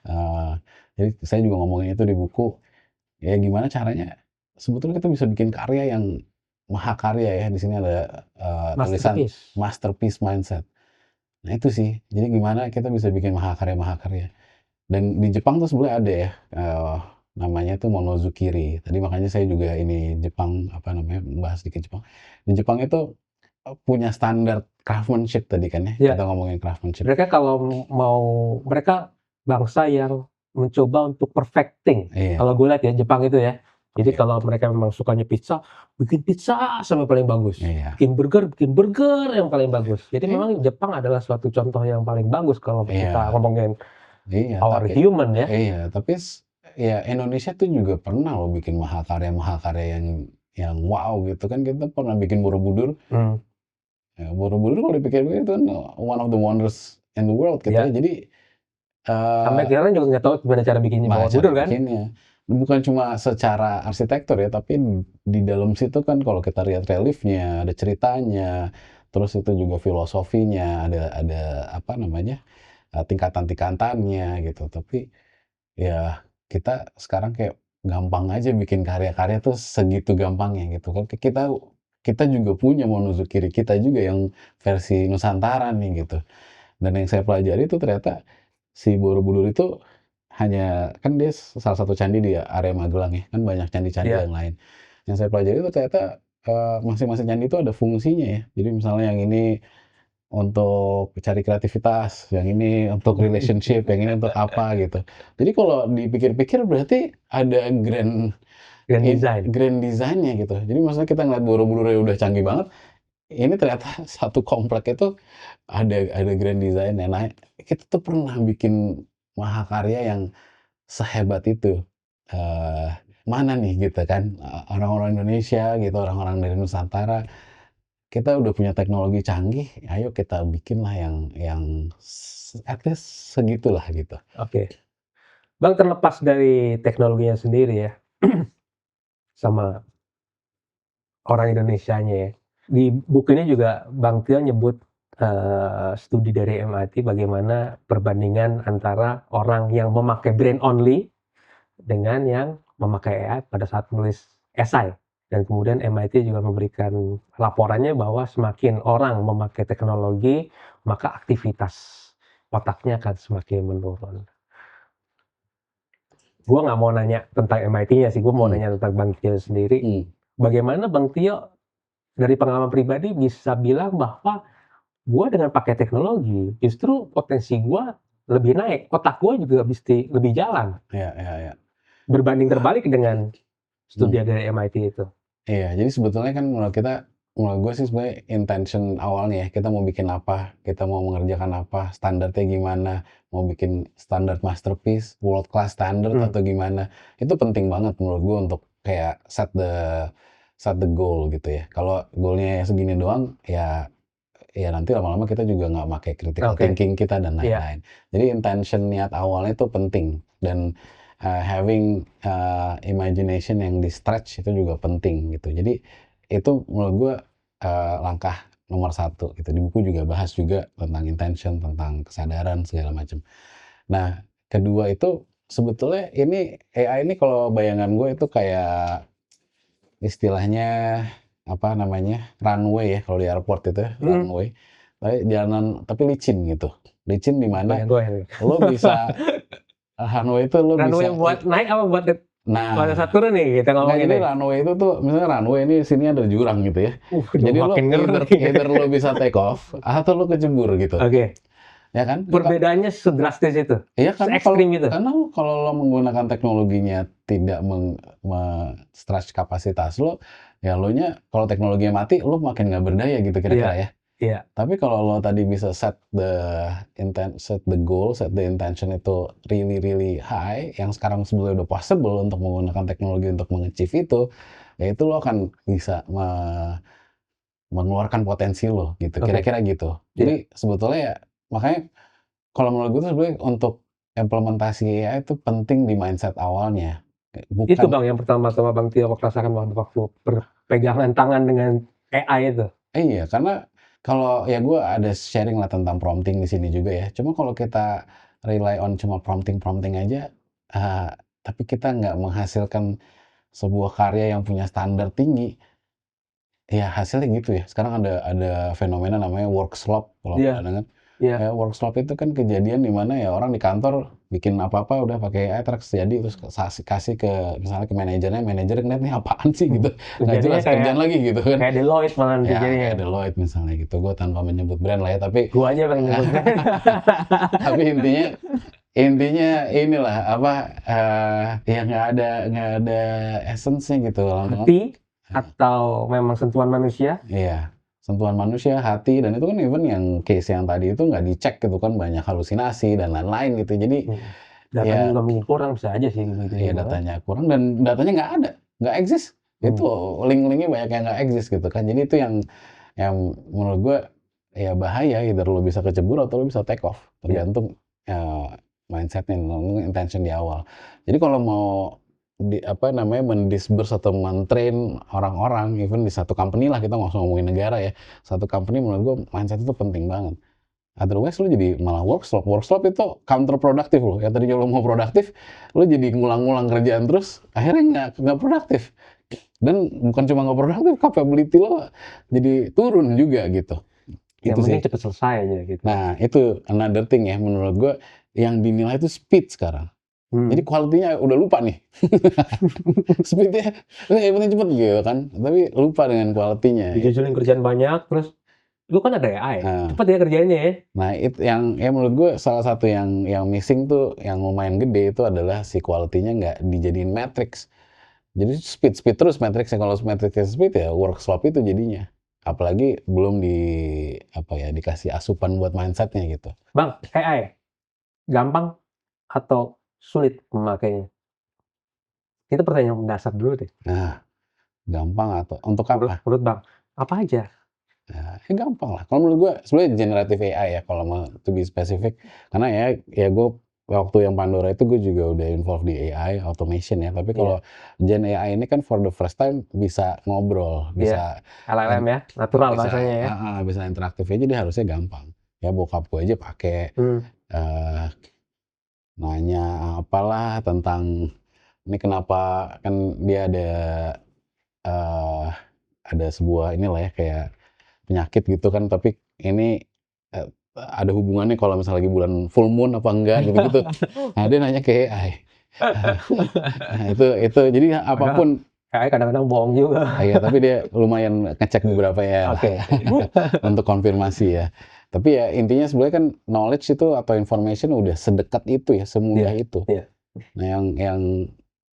S2: Jadi saya juga ngomongin itu di buku. Ya gimana caranya sebetulnya kita bisa bikin karya yang mahakarya ya. Di sini ada tulisan masterpiece mindset. Nah itu sih. Jadi gimana kita bisa bikin mahakarya-mahakarya. Dan di Jepang tuh sebenarnya ada ya, namanya tuh Monozukiri. Tadi makanya saya juga ini Jepang, apa namanya, bahas sedikit Jepang. Di Jepang itu punya standar craftsmanship tadi kan ya, kita ngomongin craftsmanship.
S1: Mereka kalau mereka bangsa yang mencoba untuk perfecting. Kalau gue lihat ya Jepang itu ya. Jadi kalau mereka memang sukanya pizza, bikin pizza sampai paling bagus. Bikin burger yang paling bagus. Jadi memang Jepang adalah suatu contoh yang paling bagus kalau kita ngomongin power human ya.
S2: Iya, tapi ya Indonesia tuh juga pernah loh bikin mahakarya-mahakarya yang wow gitu kan. Kita pernah bikin Borobudur. Ya, Borobudur kalau dipikir-pikir itu kan one of the wonders in the world gitu ya. Jadi
S1: sampai sekarang juga nggak tahu gimana cara bikinnya Borobudur kan?
S2: Bukan cuma secara arsitektur ya, tapi di dalam situ kan kalau kita lihat reliefnya, ada ceritanya, terus itu juga filosofinya, ada apa namanya tingkatan-tingkatannya gitu. Tapi ya kita sekarang kayak gampang aja bikin karya-karya tuh segitu gampangnya gitu kan. Kita juga punya Monozukiri kita juga yang versi Nusantara nih gitu. Dan yang saya pelajari itu ternyata si Borobudur itu hanya kan dia salah satu candi di area Magelang ya, kan banyak candi-candi yang lain. Yang saya pelajari itu ternyata masing-masing candi itu ada fungsinya ya. Jadi misalnya yang ini untuk cari kreativitas, yang ini untuk relationship, yang ini untuk apa gitu. Jadi kalau dipikir-pikir berarti ada grand design-nya gitu. Jadi maksudnya kita ngeliat Borobudur yang udah canggih banget, ini ternyata satu komplek itu ada grand design-nya. Nah, kita tuh pernah bikin mahakarya yang sehebat itu. Mana nih gitu kan orang-orang Indonesia gitu, orang-orang dari Nusantara kita udah punya teknologi canggih, ayo kita bikin lah yang at least segitulah gitu.
S1: Oke. Bang, terlepas dari teknologinya sendiri ya, sama orang Indonesianya ya. Di buku ini juga Bang Tio nyebut studi dari MIT bagaimana perbandingan antara orang yang memakai brain only dengan yang memakai AI pada saat menulis esai. Dan kemudian MIT juga memberikan laporannya bahwa semakin orang memakai teknologi, maka aktivitas otaknya akan semakin menurun. Gua nggak mau nanya tentang MIT-nya sih, gue mau nanya tentang Bang Tio sendiri. Bagaimana Bang Tio dari pengalaman pribadi bisa bilang bahwa gue dengan pakai teknologi justru potensi gue lebih naik, otak gue juga mesti lebih jalan.
S2: Iya.
S1: Berbanding terbalik dengan studi dari MIT itu.
S2: Iya, jadi sebetulnya kan menurut gue sih sebenarnya intention awalnya ya, kita mau bikin apa, kita mau mengerjakan apa, standarnya gimana, mau bikin standar masterpiece, world class standard atau gimana, itu penting banget menurut gue untuk kayak set the goal gitu ya. Kalau goalnya segini doang, ya nanti lama-lama kita juga nggak pakai critical thinking kita dan lain-lain. Jadi intention niat awalnya itu penting, dan having imagination yang di stretch itu juga penting gitu. Jadi itu menurut gue langkah nomor 1 gitu. Di buku juga bahas juga tentang intention, tentang kesadaran segala macam. Nah, kedua itu sebetulnya ini AI ini kalau bayangan gue itu kayak istilahnya apa namanya, runway ya kalau di airport itu ya, runway. Tapi jalanan tapi licin gitu. Licin di mana lo bisa runway itu lo
S1: runway
S2: bisa
S1: buat naik apa buat pada saat turun nih kita
S2: Nah,
S1: ngomongin
S2: jadi
S1: nih.
S2: runway itu tuh misalnya runway ini sini ada jurang gitu ya. Jadi lo
S1: makin ngeri.
S2: either lo bisa take off atau lo kecebur gitu.
S1: Oke.
S2: Ya kan?
S1: Perbedaannya sedrastis itu.
S2: Iya,
S1: Se-ekstrim itu.
S2: karena kalau lo menggunakan teknologinya tidak stretch kapasitas lo, ya lo nya kalau teknologinya mati, lo makin nggak berdaya gitu kira-kira ya.
S1: Iya.
S2: Tapi kalau lo tadi bisa set the goal, set the intention itu really really high, yang sekarang sebetulnya udah possible untuk menggunakan teknologi untuk meng-achieve itu, ya itu lo akan bisa mengeluarkan potensi lo gitu, kira-kira gitu. Jadi sebetulnya ya makanya kalau menurut gue tuh sebenarnya untuk implementasi AI itu penting di mindset awalnya.
S1: Itu Bang yang pertama-tama Bang Tio rasakan waktu berpegangan tangan dengan AI itu.
S2: Iya, karena kalau ya gue ada sharing lah tentang prompting di sini juga ya. Cuma kalau kita rely on cuma prompting aja, tapi kita nggak menghasilkan sebuah karya yang punya standar tinggi, ya hasilnya gitu ya. Sekarang ada fenomena namanya work slump kalau pernah dengar. Ya, work slump itu kan kejadian di mana ya orang di kantor bikin apa-apa udah pakai AI terus jadi terus kasih ke misalnya ke manajernya ngeliat nih apaan sih gitu, nggak jelas kerjaan lagi gitu kan.
S1: Kayak Deloitte malah
S2: Ya
S1: jadinya.
S2: kayak Deloitte misalnya gitu, gue tanpa menyebut brand lah ya, tapi
S1: Gua aja pengen nyebut brand.
S2: tapi intinya inilah apa, ya nggak ada essence-nya gitu.
S1: Hati atau memang sentuhan manusia?
S2: Iya, sentuhan manusia, hati, dan itu kan even yang case yang tadi itu nggak dicek gitu kan, banyak halusinasi dan lain-lain gitu. Jadi
S1: datanya juga mungkin kurang, bisa aja sih gitu.
S2: Ya datanya kurang dan datanya nggak ada, nggak eksis. Itu link-linknya banyak yang nggak eksis gitu kan. Jadi itu yang menurut gue ya bahaya, either lo bisa kecebur atau lo bisa take off, tergantung mindsetnya, intention di awal. Jadi kalau mau mendisburse atau mentrain orang-orang, even di satu company lah, kita nggak usah ngomongin negara ya, satu company menurut gue mindset itu penting banget. Otherwise lo jadi malah work slump itu counterproductive lo. Yang tadinya lo mau produktif, lo jadi ngulang-ngulang kerjaan terus, akhirnya nggak produktif. Dan bukan cuma nggak produktif, capability lo jadi turun juga gitu.
S1: Yang penting cepet selesai aja gitu.
S2: Nah itu another thing ya, menurut gue yang dinilai itu speed sekarang. Jadi quality-nya udah lupa nih. Speed-nya, yang penting cepet gitu kan. Tapi lupa dengan quality-nya.
S1: Dijujulin kerjaan banyak, terus lu kan ada AI, cepet ya kerjanya ya.
S2: Nah itu yang menurut gue salah satu yang missing tuh, yang lumayan gede itu adalah si quality-nya nggak dijadiin matrix. Jadi speed terus matrixnya. Kalau matrixnya speed ya work slump itu jadinya. Apalagi belum dikasih asupan buat mindsetnya gitu.
S1: Bang, AI gampang atau sulit memakainya? Itu pertanyaan mendasar dulu deh.
S2: Nah, gampang atau untuk apa?
S1: Menurut Bang, apa aja
S2: Gampang lah. Kalau menurut gue sebenarnya generative AI ya kalau mau to be specific. Karena ya gue waktu yang Pandora itu gue juga udah involved di AI automation ya. Tapi kalau Gen AI ini kan for the first time bisa ngobrol,
S1: Iya,
S2: bisa
S1: LLM ya, natural bahasanya ya.
S2: bisa interaktif aja, jadi harusnya gampang. Ya bokap gue aja pakai eh, nanya apalah tentang ini kenapa kan dia eh, ada sebuah inilah ya kayak penyakit gitu kan, tapi ini ada hubungannya kalau misalnya lagi bulan full moon apa enggak gitu-gitu. Nah, dia nanya ke AI. Nah, itu jadi
S1: Padahal
S2: apapun
S1: AI kadang-kadang bohong juga.
S2: ya, tapi dia lumayan ngecek beberapa ya lah
S1: Oke.
S2: untuk konfirmasi ya. Tapi ya intinya sebenarnya kan knowledge itu atau information udah sedekat itu ya, semudah
S1: Iya,
S2: itu.
S1: iya.
S2: Nah,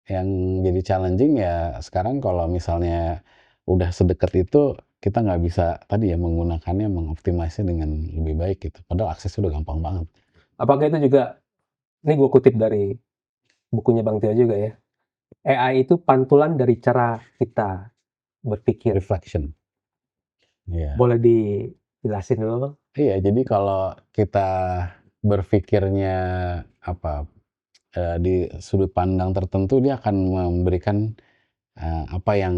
S2: yang jadi challenging ya sekarang kalau misalnya udah sedekat itu, kita nggak bisa tadi ya menggunakannya, mengoptimasinya dengan lebih baik gitu. Padahal aksesnya udah gampang banget.
S1: Apakah itu juga, ini gue kutip dari bukunya Bang Tio juga ya, AI itu pantulan dari cara kita berpikir.
S2: Reflection. Iya.
S1: Boleh dijelasin dulu Bang?
S2: Iya, jadi kalau kita berpikirnya apa di sudut pandang tertentu, dia akan memberikan apa yang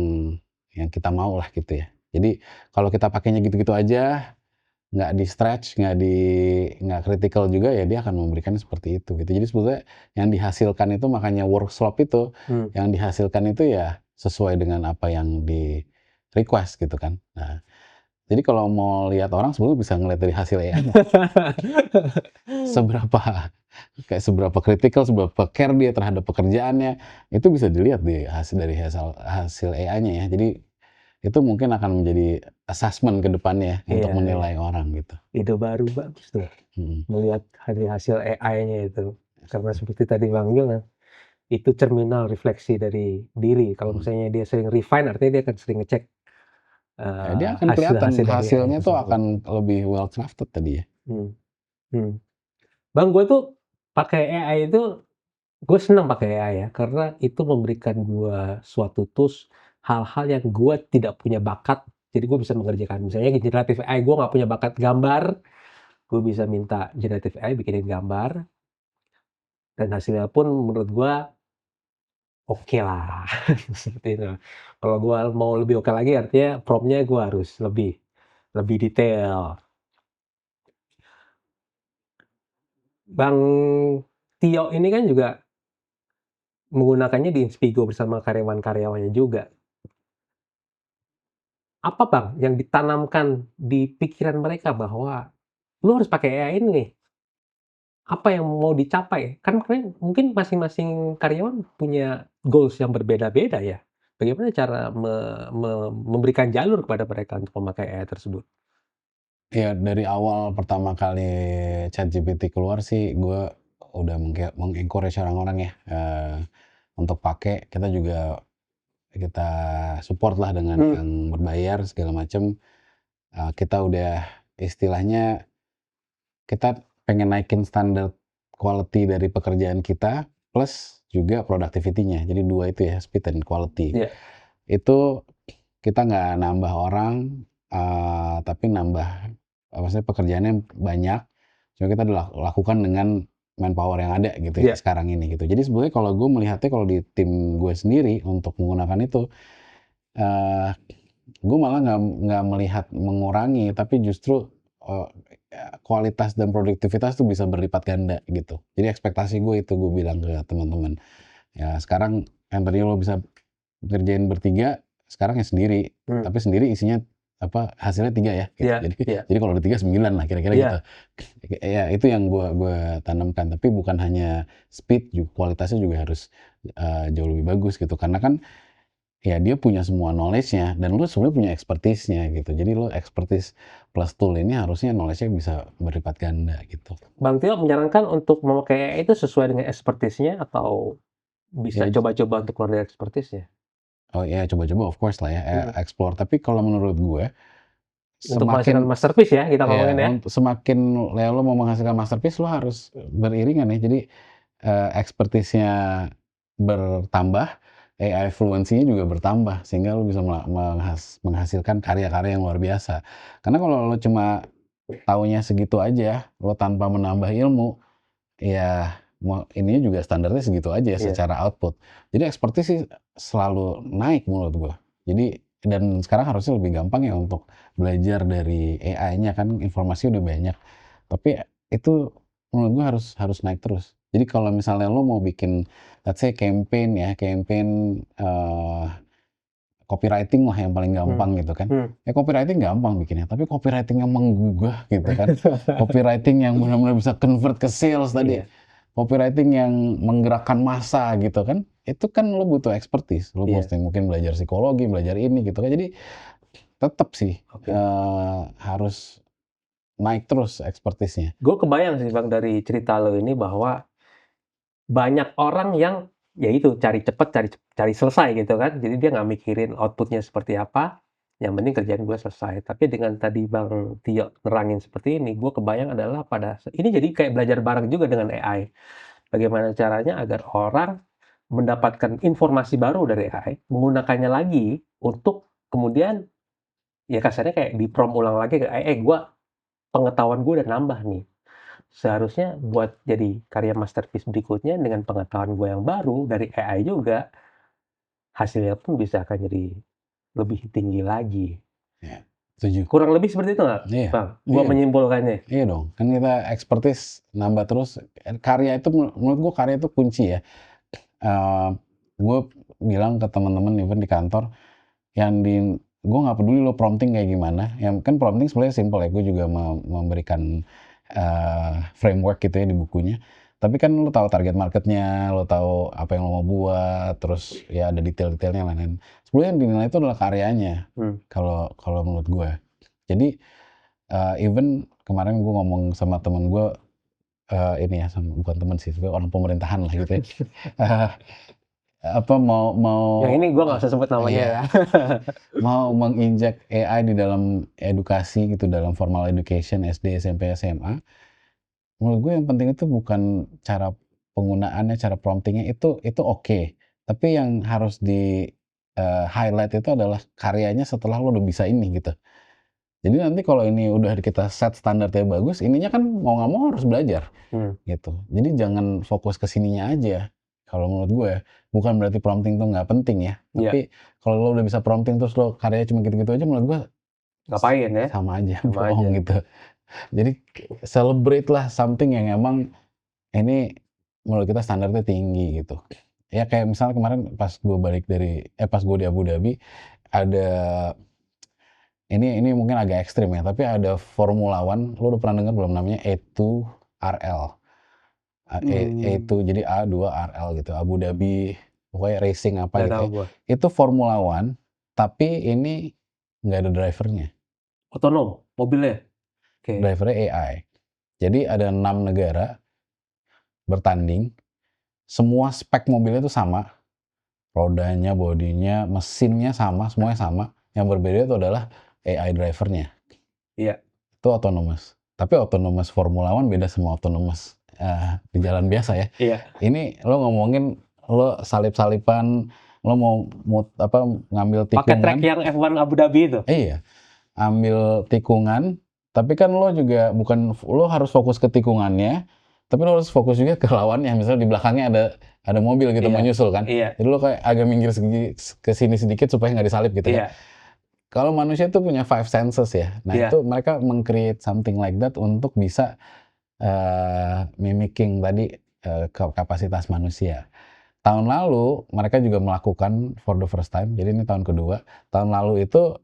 S2: kita mau lah gitu ya. Jadi kalau kita pakainya gitu-gitu aja, nggak di-stretch, nggak kritikal juga, ya dia akan memberikan seperti itu gitu. Jadi sebetulnya yang dihasilkan itu, makanya workshop itu, yang dihasilkan itu ya sesuai dengan apa yang di-request gitu kan. Nah, jadi kalau mau lihat orang sebenarnya bisa ngelihat dari hasil AI-nya. Seberapa kritikal, seberapa care dia terhadap pekerjaannya, itu bisa dilihat dari hasil AI-nya ya. Jadi itu mungkin akan menjadi assessment ke depannya
S1: Iya,
S2: untuk
S1: iya.
S2: menilai orang gitu.
S1: Ide baru bagus tuh,
S2: Mhm.
S1: melihat hasil AI-nya itu. Karena seperti tadi Bang bilang, itu cerminan refleksi dari diri. Kalau misalnya dia sering refine, artinya dia akan sering ngecek
S2: Ya dia akan kelihatan
S1: hasil-hasil dari AI
S2: hasilnya tuh
S1: tersebut.
S2: akan lebih well crafted tadi ya.
S1: Hmm, hmm. Bang, gue tuh pakai AI itu, gue senang pakai AI ya, karena itu memberikan gue suatu tools, hal-hal yang gue tidak punya bakat, jadi gue bisa mengerjakan. Misalnya generative AI, gue nggak punya bakat gambar, gue bisa minta generative AI bikinin gambar, dan hasilnya pun menurut gue oke lah. Seperti itu. Kalau gue mau lebih oke lagi, artinya prompt-nya gue harus lebih lebih detail. Bang Tio ini kan juga menggunakannya di Inspigo bersama karyawan-karyawannya juga. Apa Bang yang ditanamkan di pikiran mereka bahwa, "Lu harus pakai AI ini nih." Apa yang mau dicapai? Kan mungkin masing-masing karyawan punya goals yang berbeda-beda ya. Bagaimana cara memberikan jalur kepada mereka untuk memakai AI tersebut?
S2: Ya dari awal pertama kali ChatGPT keluar sih, gue udah meng-encourage orang-orang ya, untuk pakai. Kita support lah dengan
S1: Mmm,
S2: yang berbayar segala macam. Kita udah istilahnya, kita pengen naikin standar quality dari pekerjaan kita, plus juga productivity-nya. Jadi 2 itu ya, speed dan quality.
S1: iya,
S2: Itu kita nggak nambah orang, tapi nambah, maksudnya pekerjaannya banyak, cuma kita lakukan dengan manpower yang ada gitu ya
S1: iya.
S2: sekarang ini gitu. Jadi sebenarnya kalau gue melihatnya, kalau di tim gue sendiri untuk menggunakan itu, eee, gue malah nggak melihat mengurangi, tapi justru, eee, kualitas dan produktivitas tuh bisa berlipat ganda gitu. Jadi ekspektasi gue itu, gue bilang ke teman-teman, ya sekarang yang tadinya lo bisa ngerjain bertiga, sekarang ya sendiri,
S1: Mmm,
S2: tapi sendiri isinya apa, hasilnya 3 ya gitu.
S1: iya, iya,
S2: Jadi kalau udah 3 9 lah kira-kira gitu.
S1: iya.
S2: Ya itu yang gua tanamkan, tapi bukan hanya speed, kualitasnya juga harus, jauh lebih bagus gitu. Karena kan ya dia punya semua knowledge-nya, dan lu sebenarnya punya expertise-nya gitu. Jadi lu expertise plus tool ini harusnya knowledge-nya bisa berlipat ganda gitu.
S1: Bang Tio menyarankan untuk memakai AI itu sesuai dengan expertise-nya atau bisa
S2: Ya,
S1: coba-coba untuk keluar dari expertise-nya?
S2: oh ya coba-coba of course lah ya,
S1: Mhm.
S2: explore. Tapi kalau menurut gue,
S1: Untuk menghasilkan
S2: semakin
S1: masterpiece ya, kita
S2: ya,
S1: ngomongin ya?
S2: semakin ya lo mau menghasilkan masterpiece, lo harus beriringan ya. Jadi, expertise-nya bertambah, AI fluency-nya juga bertambah sehingga lu bisa menghasilkan karya-karya yang luar biasa. Karena kalau lu cuma taunya segitu aja, lo tanpa menambah ilmu, ya ininya juga standarnya segitu aja
S1: Iya.
S2: secara output. Jadi expertise sih selalu naik menurut gua. Jadi dan sekarang harusnya lebih gampang ya untuk belajar dari AI-nya kan informasi udah banyak. Tapi itu menurut gua harus naik terus. Jadi kalau misalnya lo mau bikin let's say campaign ya, copywriting lah yang paling
S1: Hmm.
S2: gampang gitu kan.
S1: Hmm.
S2: Ya copywriting gampang bikinnya, tapi copywriting yang menggugah gitu kan. Copywriting yang benar-benar bisa convert ke sales tadi.
S1: Iya.
S2: Copywriting yang menggerakkan massa gitu kan. Itu kan lo butuh expertise. Lo
S1: Iya.
S2: mesti mungkin belajar psikologi, belajar ini gitu kan. Jadi tetap sih
S1: Oke.
S2: harus naik terus expertise-nya.
S1: Gue kebayang sih Bang dari cerita lo ini bahwa banyak orang yang ya itu cari cepet, cari selesai gitu kan. Jadi dia nggak mikirin outputnya seperti apa. Yang penting kerjaan gue selesai. Tapi dengan tadi Bang Tio nerangin seperti ini, gue kebayang adalah ini jadi kayak belajar bareng juga dengan AI. Bagaimana caranya agar orang mendapatkan informasi baru dari AI, menggunakannya lagi untuk kemudian ya kasarnya kayak di-prompt ulang lagi ke AI, pengetahuan gue udah nambah nih. Seharusnya buat jadi karya masterpiece berikutnya dengan pengetahuan gue yang baru dari AI juga, hasilnya pun bisa akan jadi lebih tinggi lagi.
S2: Ya, setuju.
S1: Kurang lebih seperti itu nggak,
S2: Iya,
S1: Bang? Gua
S2: iya.
S1: menyimpulkannya.
S2: Iya dong, kan kita expertise nambah terus. Karya itu menurut gua karya itu kunci ya. Gue bilang ke teman-teman even di kantor, gue nggak peduli lo prompting kayak gimana. Yang kan prompting sebenarnya simple ya. Gue juga memberikan framework gitu ya di bukunya. Tapi kan lo tahu target marketnya, lo tahu apa yang lo mau buat, terus ya ada detail-detailnya lain-lain. Sebenarnya yang dinilai itu adalah karyanya. Kalau menurut gue. Jadi even kemarin gue ngomong sama temen gue, ini ya, bukan temen sih, sebenarnya orang pemerintahan lah gitu ya. Mau
S1: Yang ini gua nggak usah sebut namanya
S2: iya,
S1: ya.
S2: mau menginjek AI di dalam edukasi gitu, dalam formal education SD, SMP, SMA. Menurut gue yang penting itu bukan cara penggunaannya, cara promptingnya itu oke. Tapi yang harus di highlight itu adalah karyanya setelah lo udah bisa ini gitu. Jadi nanti kalau ini udah kita set standarnya bagus, ininya kan mau nggak mau harus belajar, gitu. Jadi jangan fokus ke sininya aja, kalau menurut gue ya. Bukan berarti prompting tuh nggak penting ya,
S1: Iya,
S2: tapi kalau lo udah bisa prompting terus lo karyanya cuma gitu-gitu aja, menurut gue
S1: ngapain ya?
S2: sama aja
S1: Sama aja.
S2: bohong gitu. Jadi celebrate lah something yang emang ini menurut kita standarnya tinggi gitu. Ya kayak misalnya kemarin pas gue di Abu Dhabi, ada ini mungkin agak ekstrim ya, tapi ada Formula One, lu udah pernah dengar belum namanya A2RL? A2 jadi A2RL gitu, Abu Dhabi, pokoknya racing apa
S1: Nggak
S2: gitu
S1: tahu
S2: ya.
S1: gua.
S2: Itu Formula One, tapi ini nggak ada drivernya.
S1: Otonom mobilnya? Oke.
S2: Drivernya AI. Jadi ada 6 negara bertanding, semua spek mobilnya itu sama, rodanya, bodinya, mesinnya sama, semuanya sama. Yang berbeda itu adalah AI drivernya.
S1: Iya.
S2: Itu autonomous. Tapi autonomous Formula One beda sama autonomous di jalan biasa ya.
S1: Iya.
S2: Ini lo ngomongin lo salip-salipan, lo mau ngambil
S1: Pakai track
S2: tikungan.
S1: yang F1 Abu Dhabi itu?
S2: Iya, ambil tikungan, tapi kan lo juga lo harus fokus ke tikungannya, tapi lo harus fokus juga ke lawannya. Misalnya di belakangnya ada mobil gitu
S1: Iya.
S2: menyusul kan.
S1: Iya.
S2: Jadi lo kayak agak minggir ke sini sedikit supaya nggak disalip gitu kan.
S1: Iya.
S2: Kalau manusia tuh punya five senses ya. Nah
S1: Iya.
S2: itu mereka meng-create something like that untuk bisa mimicking tadi kapasitas manusia. Tahun lalu mereka juga melakukan for the first time, jadi ini tahun kedua. Tahun lalu itu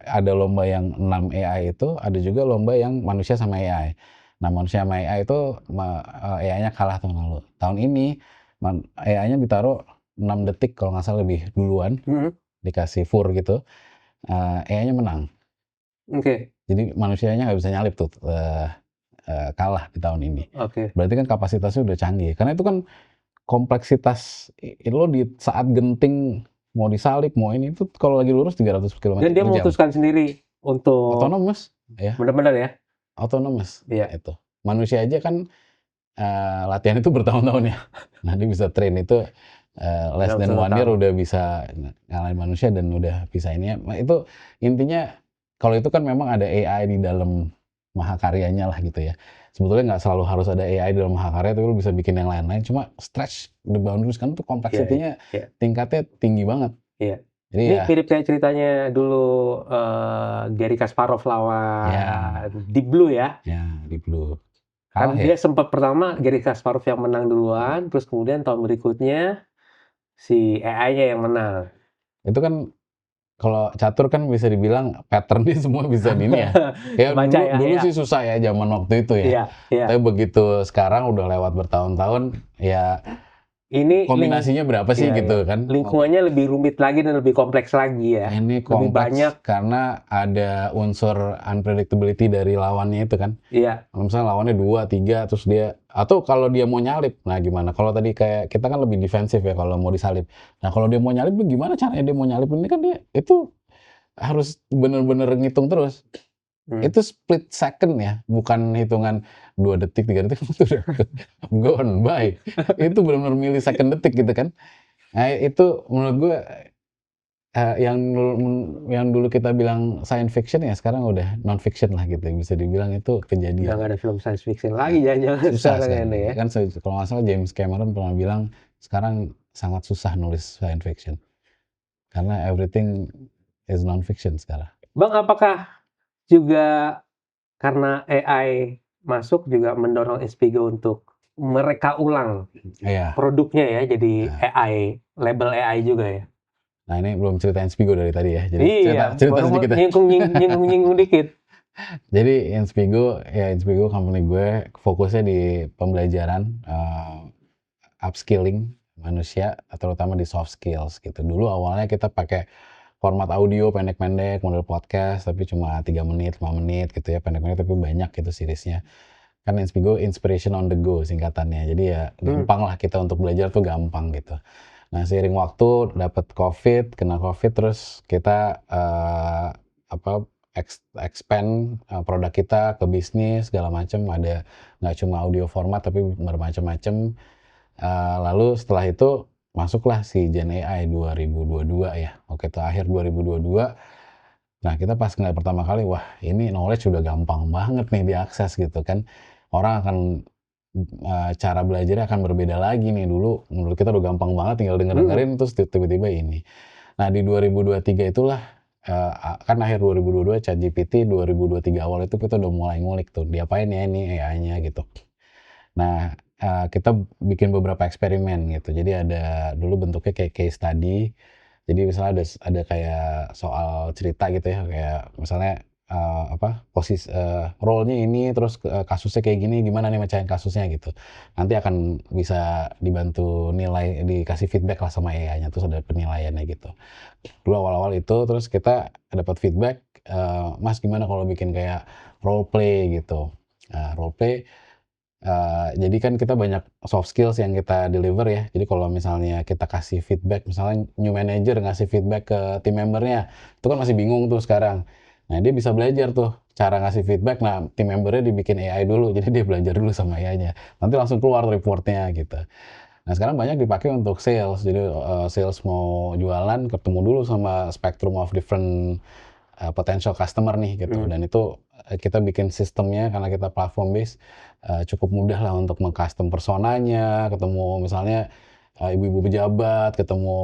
S2: ada lomba yang 6 AI itu, ada juga lomba yang manusia sama AI. Nah manusia sama AI itu AI-nya kalah tahun lalu. Tahun ini AI-nya ditaruh 6 detik kalau nggak salah lebih duluan, dikasih fur gitu. AI-nya menang.
S1: Oke.
S2: Jadi manusianya nggak bisa nyalip tuh, kalah di tahun ini.
S1: Oke.
S2: Berarti kan kapasitasnya udah canggih. Karena itu kan kompleksitas lo di saat genting mau disalip mau ini itu kalau lagi lurus 300 km
S1: Dan dia
S2: per jam.
S1: memutuskan sendiri untuk
S2: Autonomous ya.
S1: benar-benar ya?
S2: Autonomous.
S1: Iya.
S2: Itu. Manusia aja kan latihan itu bertahun-tahun ya. Nah dia bisa train itu less
S1: Dalam
S2: than
S1: 1
S2: 1 year
S1: tahun.
S2: udah bisa ngalahin manusia dan udah bisa ini ya. Itu intinya kalau itu kan memang ada AI di dalam mahakaryanya lah gitu ya. Sebetulnya nggak selalu harus ada AI di dalam mahakarya, tapi lu bisa bikin yang lain-lain. Cuma stretch the boundaries kan tuh
S1: Iya iya
S2: complexity-nya
S1: iya.
S2: tingkatnya tinggi banget.
S1: Iya.
S2: Jadi
S1: Ini
S2: ya,
S1: mirip kayak ceritanya dulu, Garry Kasparov
S2: ya,
S1: lawan Deep Blue ya.
S2: ya, Deep Blue. Kalah
S1: Kan
S2: ya?
S1: dia sempat pertama Garry Kasparov yang menang duluan, terus kemudian tahun berikutnya si AI-nya yang menang.
S2: Itu kan kalau catur kan bisa dibilang pattern-nya semua bisa di ini ya. Ya
S1: Kebaca
S2: dulu
S1: ya,
S2: dulu
S1: ya.
S2: sih susah ya zaman waktu itu ya.
S1: Iya iya.
S2: Tapi begitu sekarang udah lewat bertahun-tahun, ya
S1: Ini
S2: kombinasinya berapa sih
S1: iya iya.
S2: gitu kan.
S1: Lingkungannya lebih rumit lagi dan lebih kompleks lagi ya.
S2: Ini
S1: Lebih banyak.
S2: kompleks karena ada unsur unpredictability dari lawannya itu kan.
S1: Iya.
S2: Kalau misalnya lawannya 2, 3, terus dia, atau kalau dia mau nyalip, nah gimana? Kalau tadi kayak kita kan lebih defensif ya kalau mau disalip. Nah kalau dia mau nyalip, gimana caranya dia mau nyalip? Ini kan dia itu harus bener-bener ngitung terus.
S1: Hmm.
S2: Itu split second ya, bukan hitungan 2 detik, 3 detik, itu udah gone by. Itu benar-benar millisecond detik gitu kan. Nah itu menurut gue yang dulu kita bilang science fiction ya sekarang udah non fiction lah gitu, bisa dibilang itu
S1: Udah
S2: kejadian.
S1: nggak ada film science fiction lagi jangan-jangan
S2: Susah
S1: sekarang
S2: sekarang.
S1: ini ya.
S2: Kan kalau nggak salah James Cameron pernah bilang sekarang sangat susah nulis science fiction. Karena everything is non fiction sekarang.
S1: Bang, apakah juga karena AI masuk juga mendorong Inspigo untuk mereka ulang
S2: Iya.
S1: produknya ya, jadi
S2: Nah.
S1: AI, label AI juga ya?
S2: Nah ini belum ceritain Inspigo dari tadi ya. Jadi
S1: Iya,
S2: cerita
S1: baru
S2: sedikit ya.
S1: nyinggung dikit.
S2: Jadi Inspigo company gue fokusnya di pembelajaran, upskilling manusia, terutama di soft skills gitu. Dulu awalnya kita pakai format audio pendek-pendek, model podcast, tapi cuma 3 menit, 5 menit gitu ya, pendek-pendek tapi banyak gitu seriesnya. Kan Inspigo Inspiration on the Go singkatannya. Jadi ya gampang lah kita untuk belajar tuh gampang gitu. Nah seiring waktu dapat kena COVID, terus kita expand produk kita ke bisnis segala macam, ada nggak cuma audio format tapi bermacam-macam. Lalu setelah itu masuklah si Gen AI 2022 ya. Oke, itu akhir 2022. Nah, kita pas ngeliat pertama kali, wah ini knowledge udah gampang banget nih diakses gitu kan. Orang akan cara belajarnya akan berbeda lagi nih. Dulu menurut kita udah gampang banget tinggal denger-dengerin terus tiba-tiba ini. Nah, di 2023 itulah kan akhir 2022 ChatGPT, 2023 awal itu kita udah mulai ngulik tuh, diapain ya ini AI-nya gitu. Nah, kita bikin beberapa eksperimen gitu. Jadi ada dulu bentuknya kayak case study. Jadi misalnya ada kayak soal cerita gitu ya, kayak misalnya role-nya ini, terus kasusnya kayak gini, gimana nih mecahin kasusnya gitu. Nanti akan bisa dibantu nilai, dikasih feedback lah sama AI-nya, terus ada penilaiannya gitu. Dulu awal-awal itu, terus kita dapat feedback, Mas gimana kalau bikin kayak role play gitu. Nah, role play, jadi kan kita banyak soft skills yang kita deliver ya. Jadi kalau misalnya kita kasih feedback, misalnya new manager ngasih feedback ke tim membernya, itu kan masih bingung tuh sekarang. Nah dia bisa belajar tuh cara ngasih feedback. Nah tim membernya dibikin AI dulu, jadi dia belajar dulu sama AI-nya. Nanti langsung keluar reportnya gitu. Nah sekarang banyak dipakai untuk sales. Jadi sales mau jualan, ketemu dulu sama spectrum of different potential customer nih gitu. Dan itu kita bikin sistemnya karena kita platform base, cukup mudah lah untuk meng-custom personanya, ketemu misalnya ibu-ibu pejabat, ketemu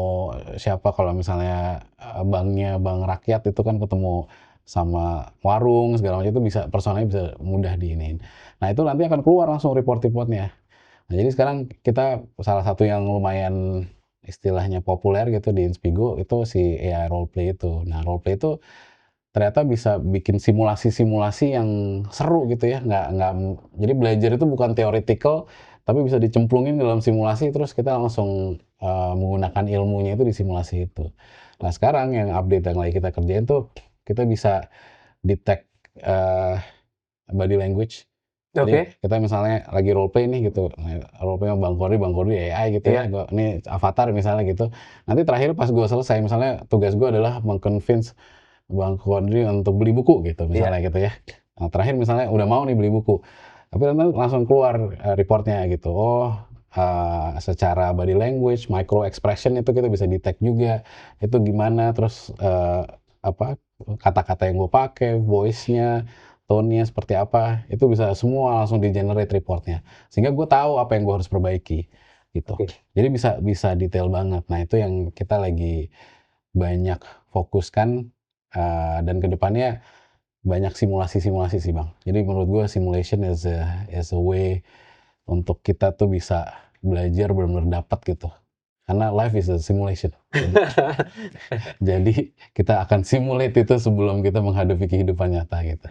S2: siapa kalau misalnya banknya bank rakyat itu kan ketemu sama warung segala macam, itu bisa personanya bisa mudah diinin. Nah itu nanti akan keluar langsung report-reportnya. Nah jadi sekarang kita salah satu yang lumayan istilahnya populer gitu di Inspigo itu si AI roleplay itu. Nah roleplay itu ternyata bisa bikin simulasi-simulasi yang seru gitu ya, nggak jadi belajar itu bukan theoretical, tapi bisa dicemplungin dalam simulasi terus kita langsung, menggunakan ilmunya itu di simulasi itu. Nah sekarang yang update yang lagi kita kerjain tuh, kita bisa detect, body language. Jadi kita misalnya lagi role play nih gitu, role play sama Bang Kordi AI gitu ya, ini avatar misalnya gitu. Nanti terakhir pas gue selesai, misalnya tugas gue adalah meng-convince Bang Kodri untuk beli buku gitu misalnya gitu ya. Nah, terakhir misalnya udah mau nih beli buku, tapi nanti langsung keluar reportnya gitu. Oh, secara body language, micro expression itu kita bisa detect juga, itu gimana, terus, apa, kata-kata yang gue pakai, voice-nya, tone-nya seperti apa, itu bisa semua langsung di-generate report-nya. Sehingga gue tahu apa yang gue harus perbaiki, gitu.
S1: Oke.
S2: Jadi bisa detail banget. Nah, itu yang kita lagi banyak fokuskan, dan ke depannya banyak simulasi-simulasi sih, Bang. Jadi menurut gue simulation is a way untuk kita tuh bisa belajar benar-benar dapat gitu. Karena life is a simulation. Jadi kita akan simulate itu sebelum kita menghadapi kehidupan nyata gitu.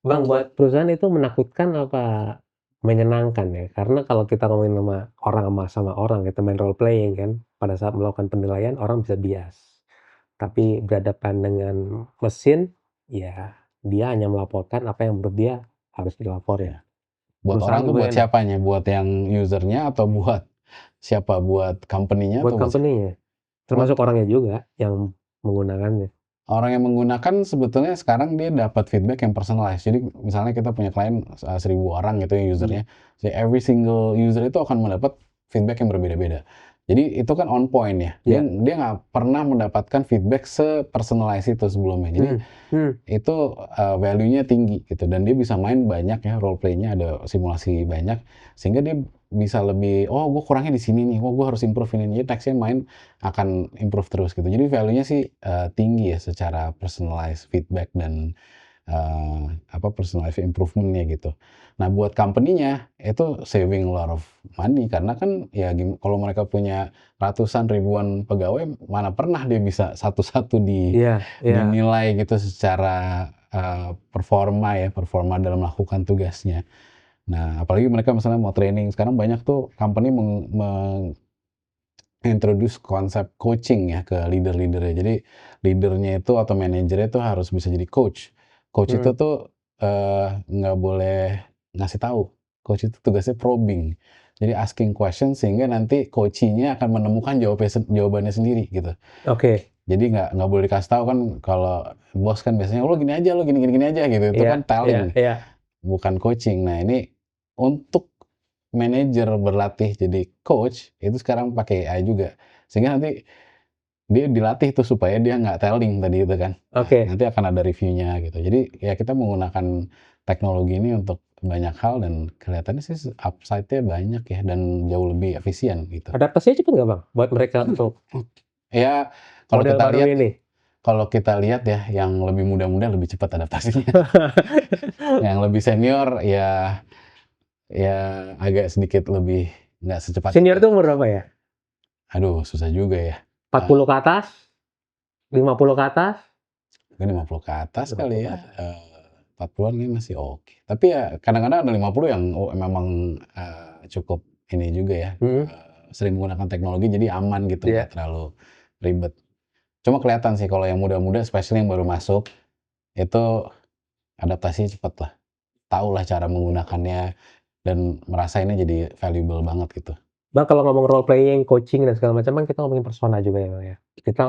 S1: Bang, buat perusahaan itu menakutkan apa menyenangkan ya? Karena kalau kita ngomongin sama orang, kita main role playing kan, pada saat melakukan penilaian orang bisa bias. Tapi berhadapan dengan mesin, ya dia hanya melaporkan apa yang menurut dia harus dilapor ya.
S2: Buat
S1: Perusahaan
S2: orang tuh
S1: lebih
S2: buat
S1: enak.
S2: siapanya? Buat yang usernya atau buat siapa? Buat company-nya
S1: Buat
S2: atau buat siapa?
S1: company-nya,
S2: Buat
S1: termasuk orangnya juga yang menggunakannya.
S2: orang yang menggunakan sebetulnya sekarang dia dapat feedback yang personalized. Jadi misalnya kita punya klien 1.000 orang gitu ya usernya. Jadi every single user itu akan mendapat feedback yang berbeda-beda. Jadi itu kan on point ya. Dia
S1: Ya.
S2: dia nggak pernah mendapatkan feedback sepersonalized itu sebelumnya. Jadi itu value-nya tinggi gitu dan dia bisa main banyak ya role play-nya ada simulasi banyak sehingga dia bisa lebih oh gue kurangnya di sini nih, oh gue harus improve ini. Jadi next-nya main akan improve terus gitu. Jadi value-nya sih tinggi ya secara personalized feedback dan personalized improvement-nya gitu. Nah buat company-nya itu saving a lot of money karena kan ya kalau mereka punya ratusan ribuan pegawai mana pernah dia bisa satu-satu
S1: Iya, iya.
S2: dinilai gitu secara performa dalam melakukan tugasnya. Nah, apalagi mereka misalnya mau training, sekarang banyak tuh company introduce konsep coaching ya ke leader-leadernya. Jadi leadernya itu atau manajernya itu harus bisa jadi coach. Coach itu
S1: Hmm.
S2: tuh nggak boleh ngasih tahu. Coach itu tugasnya probing. Jadi asking question sehingga nanti coachingnya akan menemukan jawabannya sendiri gitu.
S1: Oke.
S2: Jadi nggak boleh dikasih tahu kan kalau bos kan biasanya lo gini aja, lo gini gini gini aja gitu. Itu
S1: Iya,
S2: kan
S1: iya,
S2: telling,
S1: iya.
S2: bukan coaching. Nah ini untuk manajer berlatih jadi coach itu sekarang pakai AI juga. Sehingga nanti dia dilatih tuh supaya dia nggak telling tadi itu kan. Nah,
S1: Oke.
S2: nanti akan ada reviewnya gitu. Jadi ya kita menggunakan teknologi ini untuk banyak hal dan kelihatannya sih upside-nya banyak ya dan jauh lebih efisien gitu.
S1: Adaptasinya cepet nggak Bang? Buat mereka untuk
S2: Ya kalau
S1: model
S2: kita
S1: baru
S2: lihat
S1: ini?
S2: ya yang lebih muda-muda lebih cepat adaptasinya. Yang lebih senior ya agak sedikit lebih nggak secepat
S1: Senior
S2: itu.
S1: itu umur berapa ya?
S2: Aduh susah juga ya.
S1: 40 ke atas? 50 ke atas?
S2: Mungkin 50 ke atas
S1: 50
S2: kali
S1: ke
S2: ya,
S1: atas.
S2: 40-an ini masih oke. Tapi ya kadang-kadang ada 50 yang memang, cukup ini juga ya,
S1: Mhm,
S2: sering menggunakan teknologi jadi aman gitu,
S1: iya.
S2: nggak terlalu ribet. Cuma kelihatan sih kalau yang muda-muda especially yang baru masuk, itu adaptasinya cepet lah. Tahu lah cara menggunakannya dan merasa ini jadi valuable banget gitu.
S1: Bang, kalau ngomong role playing, coaching, dan segala macam kan kita ngomongin persona juga ya, Bang, ya. Kita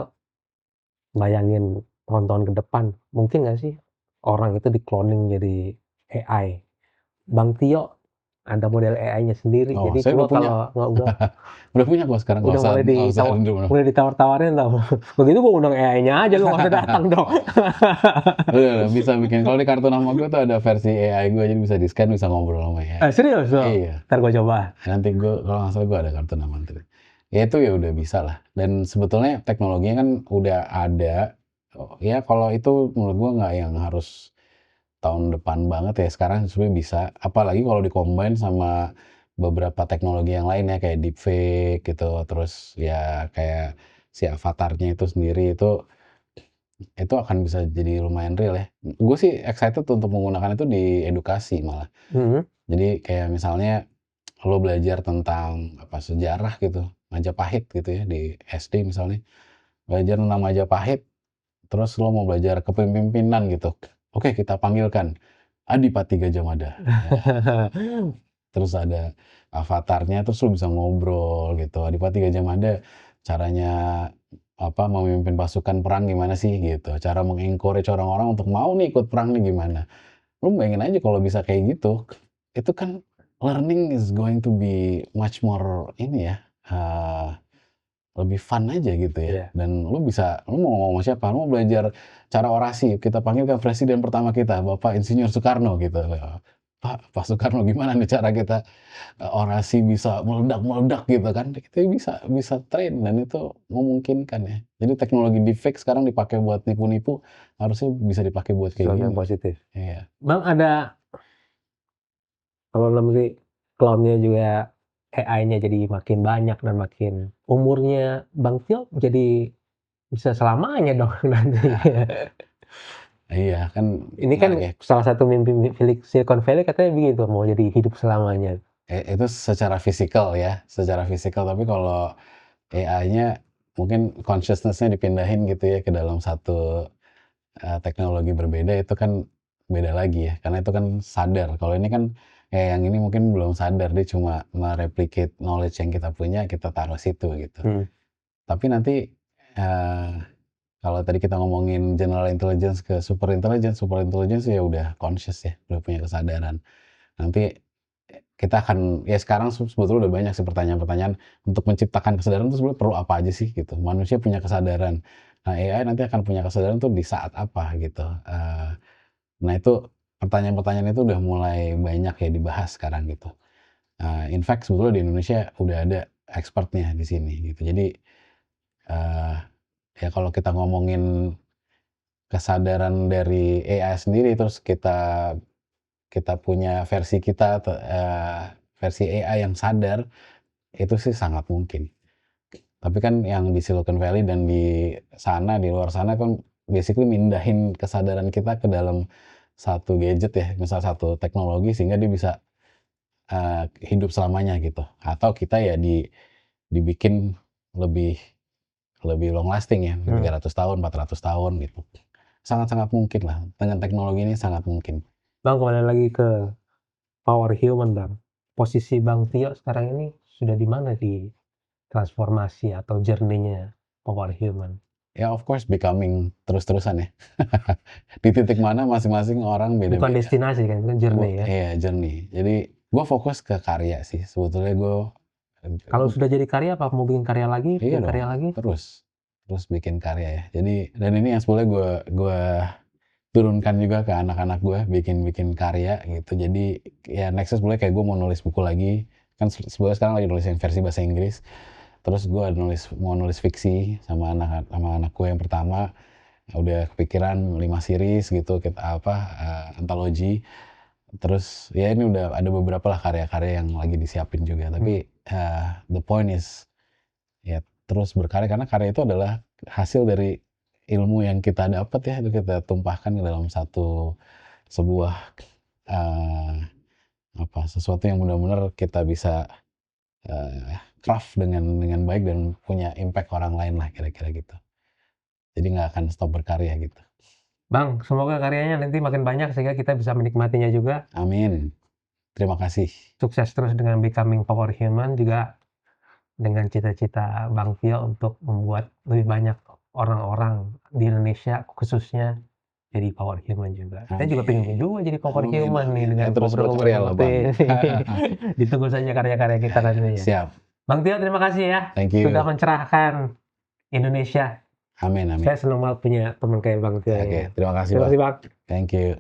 S1: bayangin tahun-tahun ke depan, mungkin nggak sih orang itu di-cloning jadi AI? Bang Tio ada model AI-nya sendiri,
S2: Oh,
S1: jadi
S2: saya
S1: gua
S2: udah punya.
S1: kalau nggak
S2: Udah punya kok sekarang, nggak
S1: udah
S2: usah nggak usah dulu.
S1: mulai ditawar-tawarin tau. Begitu gua undang AI-nya aja, lu nggak usah datang dong.
S2: Udah bisa bikin. Kalau di kartu nama gue tuh ada versi AI gue, jadi bisa di-scan, bisa ngobrol sama AI.
S1: Serius loh?
S2: Iya.
S1: Ntar gua coba.
S2: Nanti gue kalau nggak salah gue ada kartu nama nanti. Ya itu ya udah bisa lah. Dan sebetulnya teknologinya kan udah ada. Oh, ya kalau itu menurut gue nggak yang harus tahun depan banget ya. Sekarang sebenarnya bisa. Apalagi kalau di-combine sama beberapa teknologi yang lain ya kayak deepfake gitu. Terus ya kayak si avatarnya itu sendiri itu akan bisa jadi lumayan real ya. Gue sih excited untuk menggunakan itu di edukasi malah.
S1: Mhm.
S2: Jadi kayak misalnya lo belajar tentang apa sejarah gitu, Majapahit gitu ya di SD misalnya. Belajar tentang Majapahit, terus lo mau belajar kepemimpinan gitu. Oke, kita panggilkan Adipati Gajah Mada. Terus ada avatarnya, terus lo bisa ngobrol gitu. Adipati Gajah Mada caranya memimpin pasukan perang gimana sih gitu. Cara mengencourage orang-orang untuk mau nih ikut perang nih gimana. Lu bayangin aja kalau bisa kayak gitu, itu kan learning is going to be much more ini ya, lebih fun aja gitu ya.
S1: Iya.
S2: Dan lu mau ngomong sama siapa, lu mau belajar cara orasi, kita panggilkan presiden pertama kita, Bapak Insinyur Soekarno gitu. Pak Soekarno gimana nih cara kita orasi bisa meledak-meledak gitu kan, kita bisa bisa train dan itu memungkinkan ya. Jadi teknologi deepfake sekarang dipakai buat nipu-nipu, harusnya bisa dipakai buat kayak
S1: Sesuatu yang
S2: gini.
S1: positif.
S2: Iya.
S1: Bang, ada kalau nanti clone-nya juga AI-nya jadi makin banyak dan makin umurnya Bang Tio jadi bisa selamanya dong nanti.
S2: Iya kan
S1: Ini kan
S2: menarik ya.
S1: salah satu mimpi Silicon Valley katanya begitu, mau jadi hidup selamanya.
S2: Itu secara fisikal ya, secara fisikal. Tapi kalau AI-nya mungkin consciousness-nya dipindahin gitu ya ke dalam satu teknologi berbeda, itu kan beda lagi ya. Karena itu kan sadar. Kalau ini kan kayak yang ini mungkin belum sadar, dia cuma mereplicate knowledge yang kita punya, kita taruh situ gitu. Tapi nanti kalau tadi kita ngomongin general intelligence ke super intelligence ya udah conscious ya, udah punya kesadaran. Nanti kita akan ya sekarang sebetulnya udah banyak sih pertanyaan-pertanyaan untuk menciptakan kesadaran itu sebenarnya perlu apa aja sih gitu. Manusia punya kesadaran. Nah, AI nanti akan punya kesadaran tuh di saat apa gitu. Nah itu pertanyaan-pertanyaan itu udah mulai banyak ya dibahas sekarang gitu. In fact sebetulnya di Indonesia udah ada expertnya di sini gitu. Jadi ya kalau kita ngomongin kesadaran dari AI sendiri terus kita punya versi kita versi AI yang sadar, itu sih sangat mungkin. Tapi kan yang di Silicon Valley dan di sana, di luar sana kan basically mindahin kesadaran kita ke dalam satu gadget ya, misal satu teknologi sehingga dia bisa hidup selamanya gitu. Atau kita ya dibikin lebih lebih long lasting ya, 300 tahun, 400 tahun gitu. Sangat-sangat mungkin lah, dengan teknologi ini sangat mungkin.
S1: Bang, kembali lagi ke power human, Bang. Posisi Bang Tio sekarang ini sudah di mana di transformasi atau journey-nya power human?
S2: Ya of course becoming terus-terusan ya. Di titik mana masing-masing orang
S1: Bukan
S2: beda-beda.
S1: destinasi kan, itu journey ya.
S2: Iya journey. Jadi gue fokus ke karya sih. Sebetulnya gue
S1: Kalau sudah jadi karya apa mau bikin karya lagi,
S2: iya
S1: bikin karya
S2: dong
S1: lagi?
S2: terus bikin karya ya. Jadi dan ini yang sebetulnya gue turunkan juga ke anak-anak gue bikin karya gitu. Jadi ya nextnya sebetulnya kayak gue mau nulis buku lagi. Kan sebetulnya sekarang lagi nulis yang versi bahasa Inggris. Terus gue mau nulis fiksi sama anak gue yang pertama. Udah kepikiran 5 series gitu antologi. Terus ya ini udah ada beberapa lah karya-karya yang lagi disiapin juga. Tapi the point is ya terus berkarya karena karya itu adalah hasil dari ilmu yang kita dapat ya, itu kita tumpahkan ke dalam sebuah sesuatu yang benar-benar kita bisa craft dengan baik dan punya impact orang lain lah kira-kira gitu. Jadi nggak akan stop berkarya gitu.
S1: Bang, semoga karyanya nanti makin banyak sehingga kita bisa menikmatinya juga.
S2: Amin. Terima kasih.
S1: Sukses terus dengan becoming power human, juga dengan cita-cita Bang Tio untuk membuat lebih banyak orang-orang di Indonesia khususnya jadi power human juga. Saya juga pengen juga jadi power human nih dengan
S2: terus
S1: ngobrol-ngobrol
S2: berkarya lah
S1: seperti
S2: Bang.
S1: ini. Ditunggu saja karya-karya kita nantinya.
S2: Siap.
S1: Bang Tio, terima kasih ya.
S2: Thank you.
S1: Sudah mencerahkan Indonesia.
S2: Amin.
S1: Saya senang banget punya teman kayak Bang Tio.
S2: Oke, terima kasih
S1: Terima kasih, Bang.
S2: Thank you.